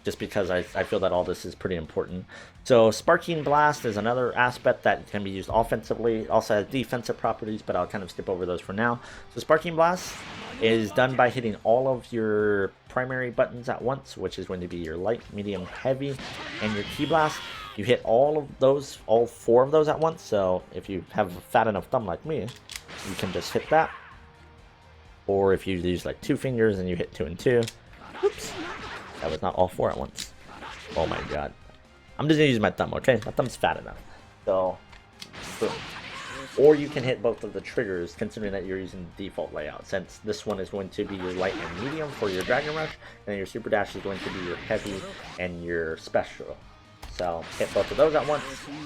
just because I feel that all this is pretty important. So Sparking Blast is another aspect that can be used offensively. It also has defensive properties, but I'll kind of skip over those for now. So Sparking Blast is done by hitting all of your primary buttons at once, which is going to be your light, medium, heavy, and your key blast. You hit all of those, all 4 of those at once. So if you have a fat enough thumb like me, you can just hit that. Or if you use like 2 fingers and you hit 2 and 2. Oops, that was not all 4 at once. Oh my god. I'm just gonna use my thumb, okay? My thumb's fat enough. So, boom. Or you can hit both of the triggers, considering that you're using the default layout, since this one is going to be your light and medium for your Dragon Rush, and your Super Dash is going to be your heavy and your special. So hit both of those at once.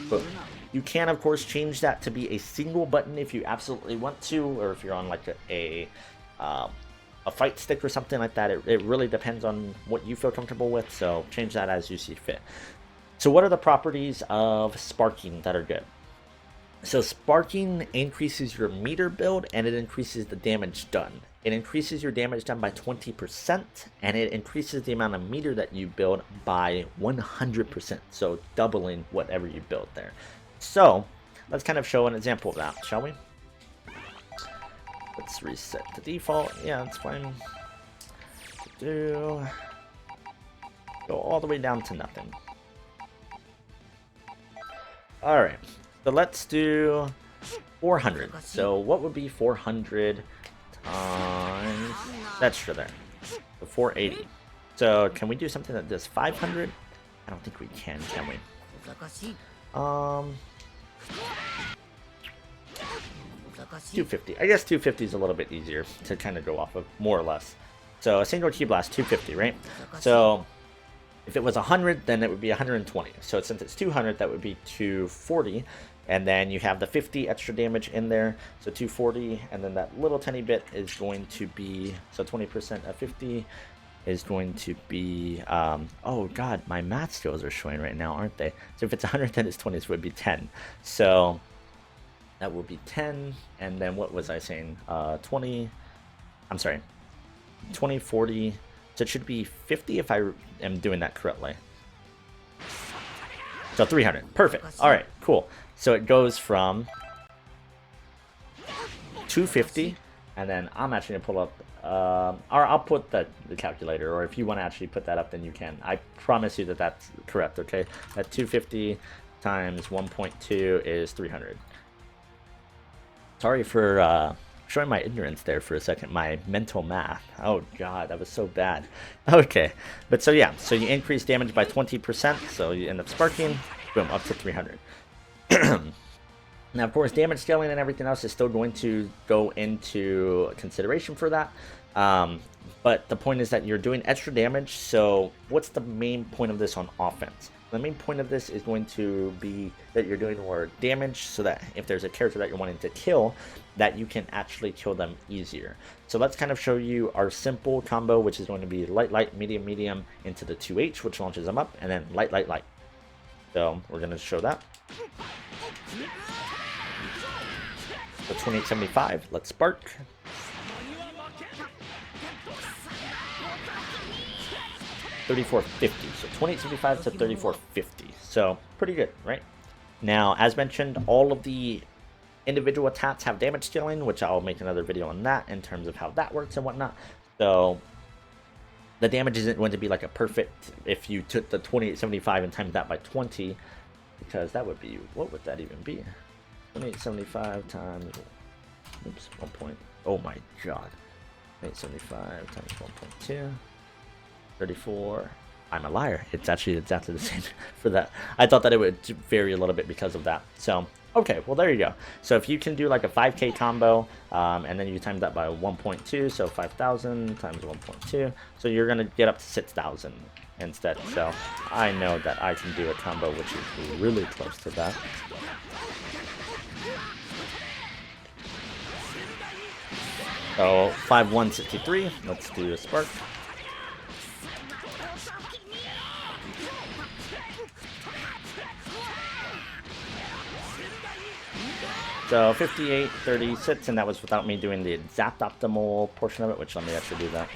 Boom. You can, of course, change that to be a single button if you absolutely want to, or if you're on like a fight stick or something like that. It really depends on what you feel comfortable with, so change that as you see fit. So what are the properties of Sparking that are good? So Sparking increases your meter build and it increases the damage done. It increases your damage done by 20% and it increases the amount of meter that you build by 100%. So doubling whatever you build there. So let's kind of show an example of that, shall we? Let's reset the default. Yeah, that's fine. Go all the way down to nothing. Alright, so let's do 400. So what would be 400 times... That's true there. So 480. So can we do something that does 500? I don't think we can we? 250. I guess 250 is a little bit easier to kind of go off of, more or less. So a single key blast, 250, right? So if it was 100, then it would be 120. So since it's 200, that would be 240. And then you have the 50 extra damage in there, so 240. And then that little tiny bit is going to be, so 20% of 50 is going to be, oh god, my math skills are showing right now, aren't they? So if it's 100, then it's 20, so it would be 10. So that will be 10, and then what was I saying? 20, I'm sorry, 20, 40, so it should be 50 if I am doing that correctly. So 300, perfect. All right, cool. So it goes from 250 And then I'm actually gonna pull up, or I'll put the calculator, or if you want to actually put that up, then you can. I promise you that that's correct, okay? That 250 times 1.2 is 300. Sorry for showing my ignorance there for a second, my mental math. Oh god, that was so bad. Okay, but so yeah, so you increase damage by 20%, so you end up sparking, boom, up to 300. Now, of course, damage scaling and everything else is still going to go into consideration for that. But the point is that you're doing extra damage, so what's the main point of this on offense? The main point of this is going to be that you're doing more damage so that if there's a character that you're wanting to kill, that you can actually kill them easier. So let's kind of show you our simple combo, which is going to be light, light, medium, medium into the 2H, which launches them up, and then light, light, light. So we're going to show that. So 2875, let's spark. $34.50, so 2875 to 34.50, so pretty good, right? Now, as mentioned, all of the individual attacks have damage scaling, which I'll make another video on that in terms of how that works and whatnot. So the damage isn't going to be like a perfect, if you took the 2875 and times that by 20, because that would be, what would that even be? 2875 times, oops, 1 point, oh my god, 2875 times 1.2. 34. I'm a liar. It's actually exactly the same for that. I thought that it would vary a little bit because of that. So, okay, well, there you go. So if you can do like a 5k combo, and then you times that by 1.2, so 5,000 times 1.2, so you're going to get up to 6,000 instead. So I know that I can do a combo which is really close to that. So 5163, let's do a spark. So 58.36, and that was without me doing the exact optimal portion of it, which let me actually do that.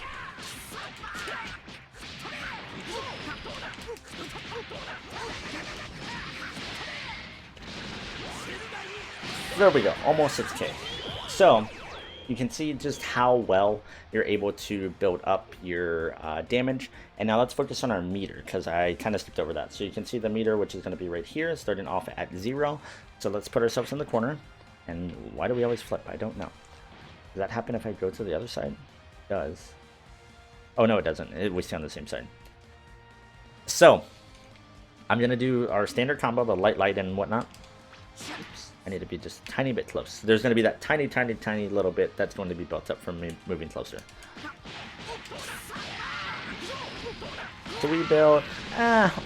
There we go, almost 6k. So you can see just how well you're able to build up your damage. And now let's focus on our meter, because I kind of skipped over that. So you can see the meter, which is going to be right here, starting off at 0. So let's put ourselves in the corner. And why do we always flip? I don't know. Does that happen if I go to the other side? It does. Oh, no, it doesn't. We stay on the same side. So I'm going to do our standard combo, the light, light, and whatnot. Oops. I need to be just a tiny bit close. There's going to be that tiny, tiny, tiny little bit that's going to be built up from me moving closer. So we build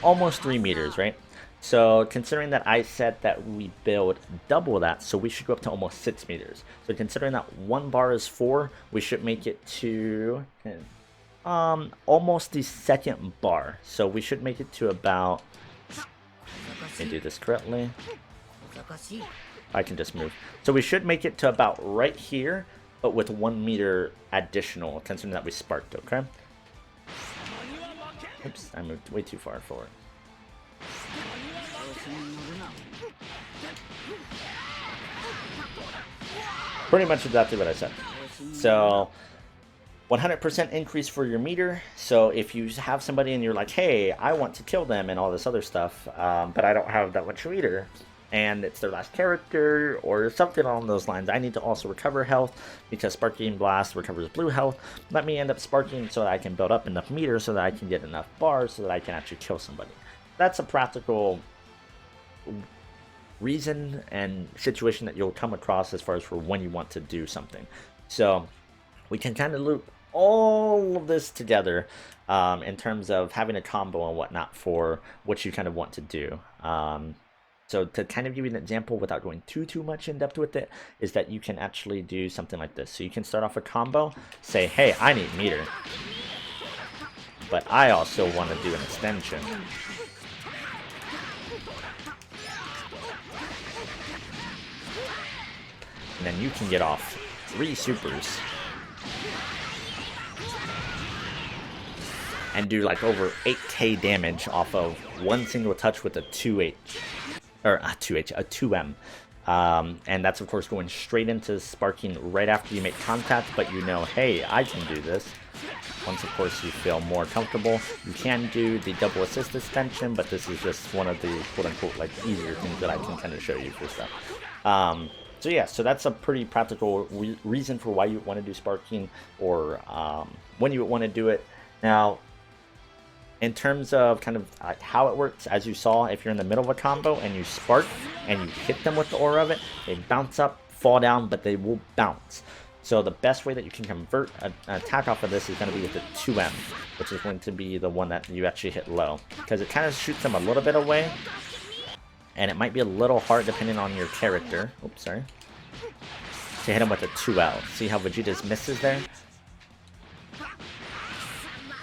almost 3 meters, right? So considering that I said that we build double that, so we should go up to almost 6 meters. So considering that 1 bar is 4, we should make it to almost the second bar. So we should make it to about, let me do this correctly. I can just move. So we should make it to about right here, but with 1 meter additional, considering that we sparked, okay? Oops, I moved way too far forward. Pretty much exactly what I said. So 100% increase for your meter. So if you have somebody and you're like, hey, I want to kill them and all this other stuff, but I don't have that much meter, and it's their last character or something along those lines, I need to also recover health because Sparking Blast recovers blue health. Let me end up sparking so that I can build up enough meter so that I can get enough bars so that I can actually kill somebody. That's a practical reason and situation that you'll come across as far as for when you want to do something. So we can kind of loop all of this together in terms of having a combo and whatnot for what you kind of want to do. So to kind of give you an example without going too much in depth with it, is that you can actually do something like this. So you can start off a combo, say, hey, I need meter, but I also want to do an extension. And then you can get off 3 supers and do like over 8k damage off of 1 single touch with a 2H, or a 2M. And that's of course going straight into sparking right after you make contact, but you know, hey, I can do this. Once of course you feel more comfortable, you can do the double assist extension, but this is just one of the quote-unquote like easier things that I can kind of show you for stuff. So yeah, so that's a pretty practical reason for why you want to do sparking, or when you want to do it. Now, in terms of kind of how it works, as you saw, if you're in the middle of a combo and you spark and you hit them with the aura of it, they bounce up, fall down, but they will bounce. So the best way that you can convert an attack off of this is going to be with the 2M, which is going to be the one that you actually hit low, because it kind of shoots them a little bit away, and it might be a little hard depending on your character. Oops, sorry. To hit him with a 2L. See how Vegeta's misses there?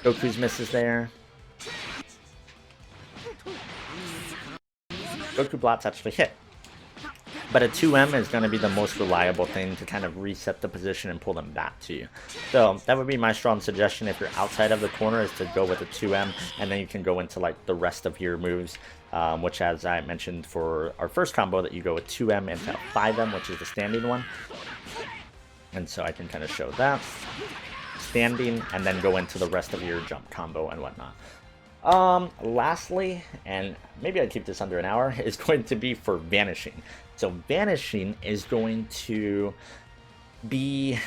Goku's misses there. Goku blots actually hit. But a 2M is going to be the most reliable thing to kind of reset the position and pull them back to you. So that would be my strong suggestion if you're outside of the corner, is to go with a 2M, and then you can go into like the rest of your moves, which, as I mentioned for our first combo, that you go with 2M into 5M, which is the standing one. And so I can kind of show that. Standing, and then go into the rest of your jump combo and whatnot. Lastly, and maybe I'd keep this under an hour, is going to be for vanishing. So vanishing is going to be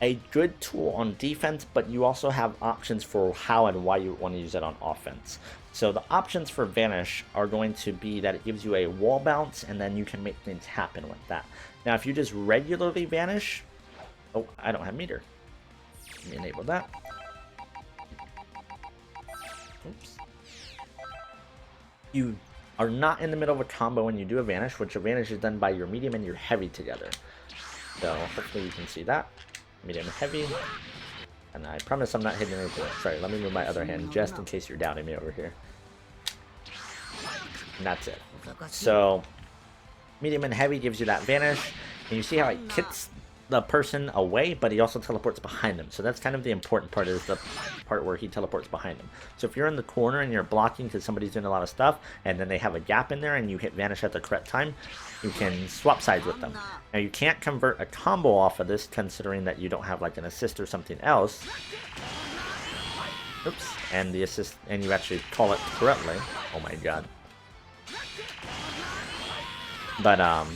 a good tool on defense, but you also have options for how and why you want to use it on offense. So the options for Vanish are going to be that it gives you a wall bounce, and then you can make things happen with that. Now, if you just regularly Vanish... Oh, I don't have meter. Let me enable that. Oops. You are not in the middle of a combo when you do a Vanish, which a Vanish is done by your medium and your heavy together. So hopefully you can see that. Medium and heavy. And I promise I'm not hitting anything. Sorry, let me move my other hand just in case you're doubting me over here. And that's it. So medium and heavy gives you that Vanish. And you see how it kicks the person away, but he also teleports behind them. So that's kind of the important part, is the part where he teleports behind them. So if you're in the corner and you're blocking because somebody's doing a lot of stuff, and then they have a gap in there and you hit Vanish at the correct time, you can swap sides with them. Now you can't convert a combo off of this, considering that you don't have like an assist or something else. Oops, and the assist, and you actually call it correctly. Oh my god. But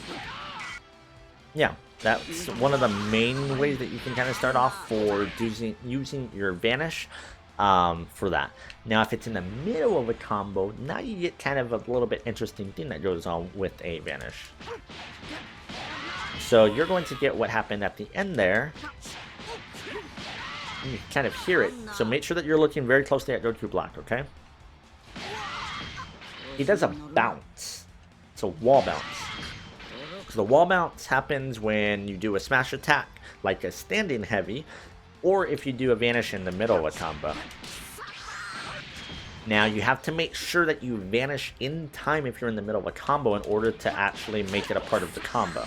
yeah, that's one of the main ways that you can kind of start off for using your Vanish for that. Now, if it's in the middle of a combo, now you get kind of a little bit interesting thing that goes on with a Vanish. So you're going to get what happened at the end there. You can kind of hear it. So make sure that you're looking very closely at Goku block, okay? He does a bounce. It's a wall bounce. So the wall bounce happens when you do a smash attack, like a standing heavy, or if you do a Vanish in the middle of a combo. Now you have to make sure that you Vanish in time if you're in the middle of a combo in order to actually make it a part of the combo.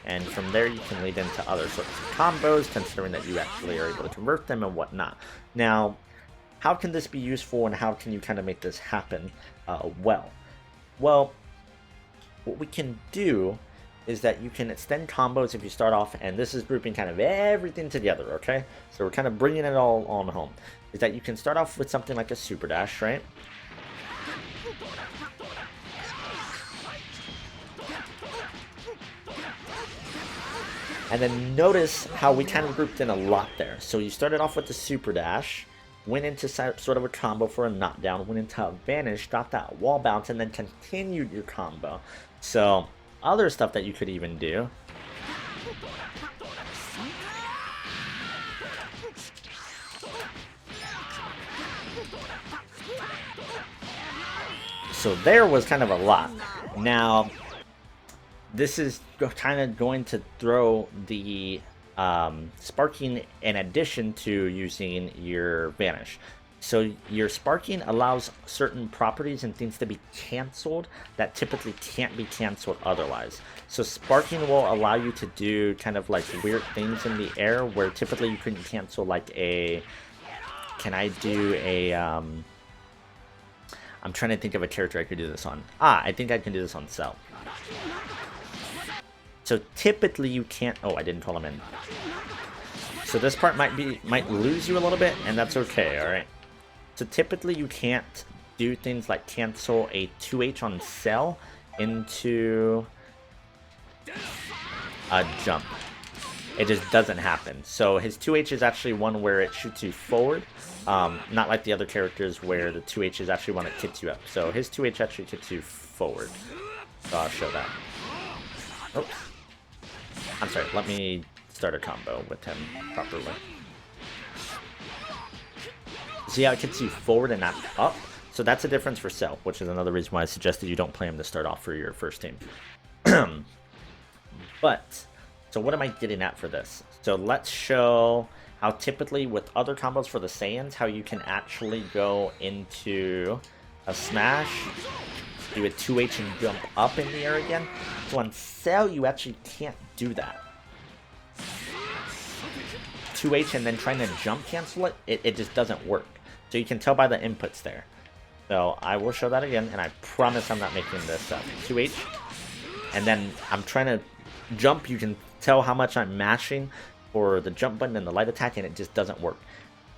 And from there you can lead into other sorts of combos, considering that you actually are able to convert them and whatnot. Now, how can this be useful, and how can you kind of make this happen well? Well, what we can do is that you can extend combos if you start off, and this is grouping kind of everything together, okay? So we're kind of bringing it all on home. Is that you can start off with something like a super dash, right? And then notice how we kind of grouped in a lot there. So you started off with the super dash, went into sort of a combo for a knockdown, went into a Vanish, got that wall bounce, and then continued your combo. So other stuff that you could even do so there was kind of a lot. Now this is kind of going to throw the sparking in addition to using your Vanish. So your sparking allows certain properties and things to be canceled that typically can't be canceled otherwise. So sparking will allow you to do kind of like weird things in the air where typically you couldn't cancel, like a, can I do a I'm trying to think of a character I could do this on. I think I can do this on Cell. So typically you can't... Oh, I didn't call him in. So this part might lose you a little bit, and that's okay, alright? So typically you can't do things like cancel a 2H on Cell into a jump. It just doesn't happen. So his 2H is actually one where it shoots you forward, not like the other characters where the 2H is actually one that kicks you up. So his 2H actually kicks you forward. So I'll show that. Oops. I'm sorry, let me start a combo with him properly. See how it kicks you forward and not up? So that's a difference for Cell, which is another reason why I suggested you don't play him to start off for your first team. But, so what am I getting at for this? So let's show how typically with other combos for the Saiyans, how you can actually go into a smash, do a 2H and jump up in the air again. So on Cell, you actually can't do that. 2H and then trying to jump cancel it just doesn't work. So you can tell by the inputs there. So I will show that again, and I promise I'm not making this up. 2H, and then I'm trying to jump. You can tell how much I'm mashing for the jump button and the light attack, and it just doesn't work.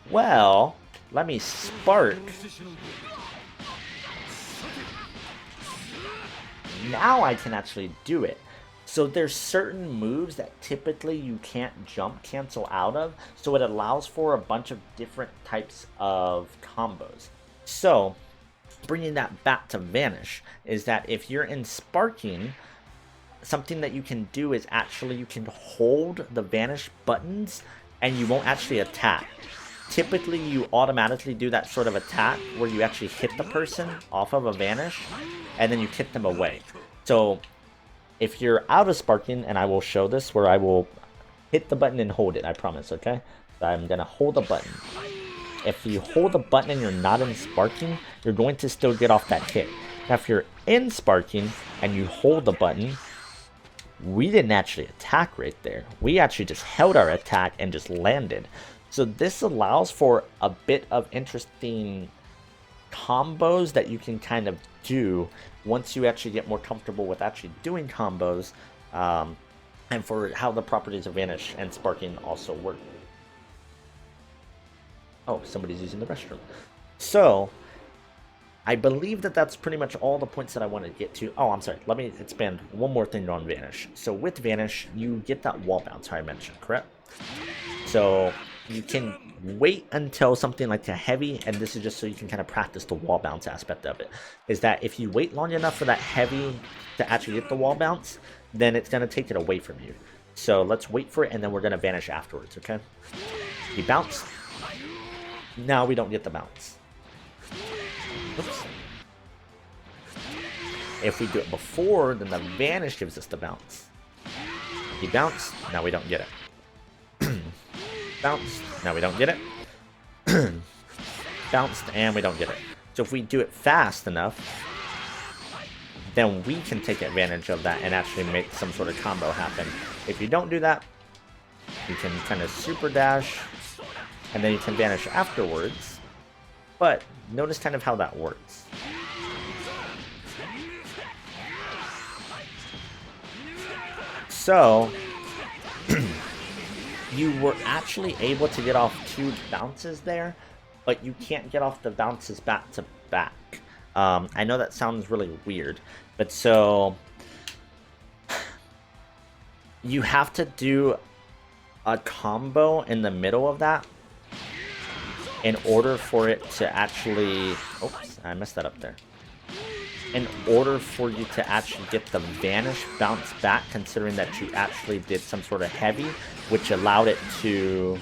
Well, let me spark. Now I can actually do it. So there's certain moves that typically you can't jump cancel out of, so it allows for a bunch of different types of combos. So bringing that back to Vanish is that if you're in sparking, something that you can do is actually you can hold the Vanish buttons and you won't actually attack. Typically you automatically do that sort of attack where you actually hit the person off of a Vanish and then you kick them away. So if you're out of sparking, and I will show this where I will hit the button and hold it, I promise, okay? So I'm gonna hold the button. If you hold the button and you're not in sparking, you're going to still get off that hit. Now if you're in sparking and you hold the button, we didn't actually attack right there. We actually just held our attack and just landed. So this allows for a bit of interesting combos that you can kind of do once you actually get more comfortable with actually doing combos, and for how the properties of Vanish and sparking also work. Oh, somebody's using the restroom. So I believe that that's pretty much all the points that I want to get to. Oh, I'm sorry, let me expand one more thing on Vanish. So with Vanish, you get that wall bounce, how I mentioned, correct? So you can wait until something like a heavy, and this is just so you can kind of practice the wall bounce aspect of it, is that if you wait long enough for that heavy to actually get the wall bounce, then it's going to take it away from you. So let's wait for it, and then we're going to Vanish afterwards, okay? He bounced. Now we don't get the bounce. Oops. If we do it before, then the Vanish gives us the bounce. He bounced. Now we don't get it. Bounced. Now we don't get it. Bounced, and we don't get it. So if we do it fast enough, then we can take advantage of that and actually make some sort of combo happen. If you don't do that, you can kind of super dash, and then you can Vanish afterwards. But notice kind of how that works. So you were actually able to get off 2 bounces there, but you can't get off the bounces back to back. I know that sounds really weird, but so you have to do a combo in the middle of that in order for it to actually... Oops, I messed that up there. In order for you to actually get the Vanish bounce back, considering that you actually did some sort of heavy, which allowed it to,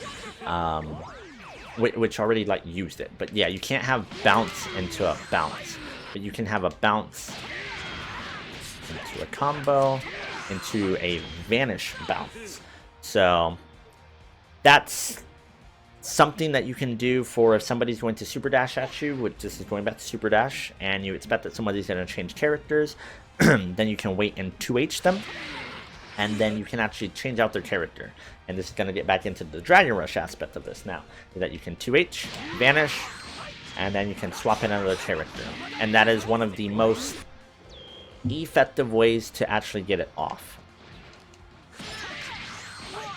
which already like used it. But yeah, you can't have bounce into a bounce, but you can have a bounce into a combo, into a Vanish bounce. So that's something that you can do for if somebody's going to super dash at you, which this is going back to super dash, and you expect that somebody's going to change characters, then you can wait and 2H them, and then you can actually change out their character. And this is going to get back into the Dragon Rush aspect of this now, is that you can 2H, Vanish, and then you can swap in another character. And that is one of the most effective ways to actually get it off.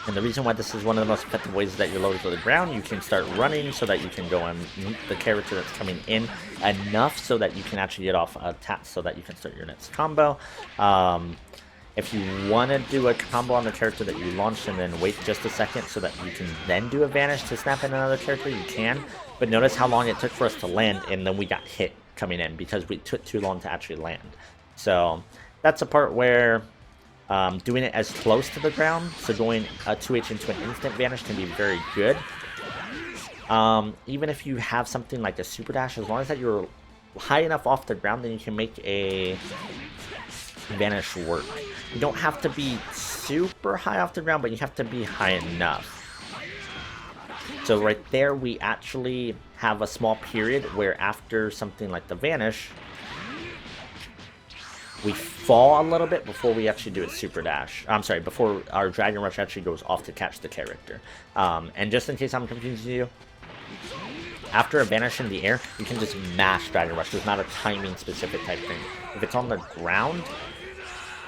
And the reason why this is one of the most effective ways is that you're low to the ground. You can start running so that you can go and meet the character that's coming in enough so that you can actually get off a tap so that you can start your next combo. If you want to do a combo on the character that you launched and then wait just a second so that you can then do a Vanish to snap in another character, you can. But notice how long it took for us to land, and then we got hit coming in because we took too long to actually land. So that's a part where doing it as close to the ground, so going a 2H into an instant Vanish can be very good. Even if you have something like a Super Dash, as long as that you're high enough off the ground, then you can make a Vanish work. You don't have to be super high off the ground, but you have to be high enough. So right there, we actually have a small period where after something like the Vanish, we fall a little bit before we actually do a Super Dash. I'm sorry, before our Dragon Rush actually goes off to catch the character. And just in case I'm confusing you, after a Vanish in the air, you can just mash Dragon Rush. There's not a timing specific type thing. If it's on the ground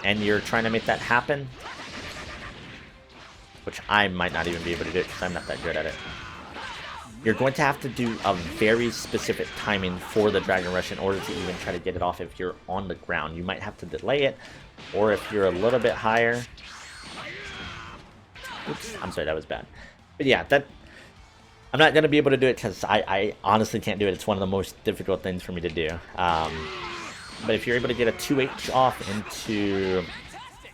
and you're trying to make that happen, which I might not even be able to do it because I'm not that good at it, you're going to have to do a very specific timing for the Dragon Rush in order to even try to get it off if you're on the ground. You might have to delay it, or if you're a little bit higher. Oops, I'm sorry, that was bad. But yeah, I'm not going to be able to do it because I honestly can't do it. It's one of the most difficult things for me to do. But if you're able to get a 2H off into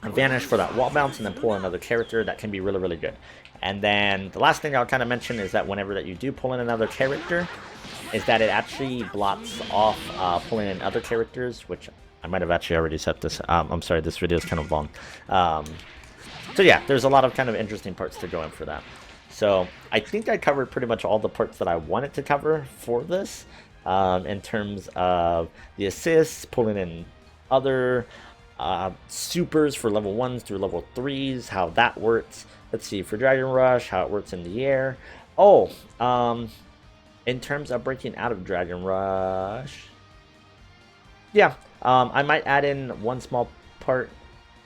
a Vanish for that wall bounce and then pull another character, that can be really, really good. And then the last thing I'll kind of mention is that whenever that you do pull in another character, is that it actually blocks off pulling in other characters, which I might have actually already set this. I'm sorry, this video is kind of long. So yeah, there's a lot of kind of interesting parts to go in for that. So I think I covered pretty much all the parts that I wanted to cover for this, in terms of the assists, pulling in other supers for level 1s through level 3s, how that works. Let's see, for Dragon Rush, how it works in the air. Oh, in terms of breaking out of Dragon Rush, yeah, I might add in one small part,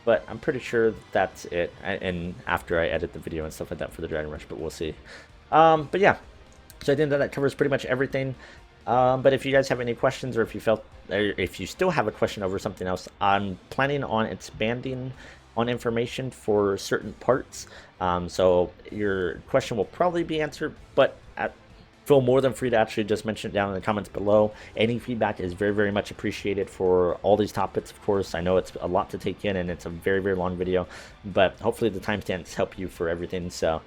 but I'm pretty sure that's it. And after I edit the video and stuff like that for the Dragon Rush, but we'll see. But yeah, so I think that covers pretty much everything. But if you guys have any questions, or if you still have a question over something else, I'm planning on expanding on information for certain parts. So your question will probably be answered, but feel more than free to actually just mention it down in the comments below. Any feedback is very, very much appreciated for all these topics, of course. I know it's a lot to take in and it's a very, very long video, but hopefully the timestamps help you for everything. So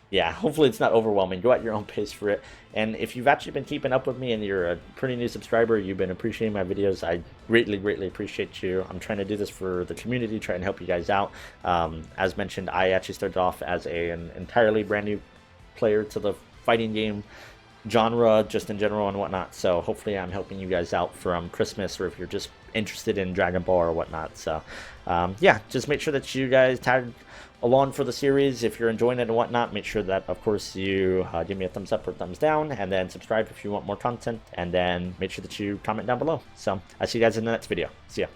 yeah, hopefully it's not overwhelming. Go at your own pace for it. And if you've actually been keeping up with me and you're a pretty new subscriber, you've been appreciating my videos, I greatly, greatly appreciate you. I'm trying to do this for the community, try and help you guys out. As mentioned, I actually started off as an entirely brand new player to the fighting game genre, just in general and whatnot. So hopefully I'm helping you guys out from Christmas, or if you're just interested in Dragon Ball or whatnot. So yeah, just make sure that you guys tag along for the series. If you're enjoying it and whatnot, make sure that of course you give me a thumbs up or thumbs down, and then subscribe if you want more content, and then make sure that you comment down below. So I'll see you guys in the next video. See ya.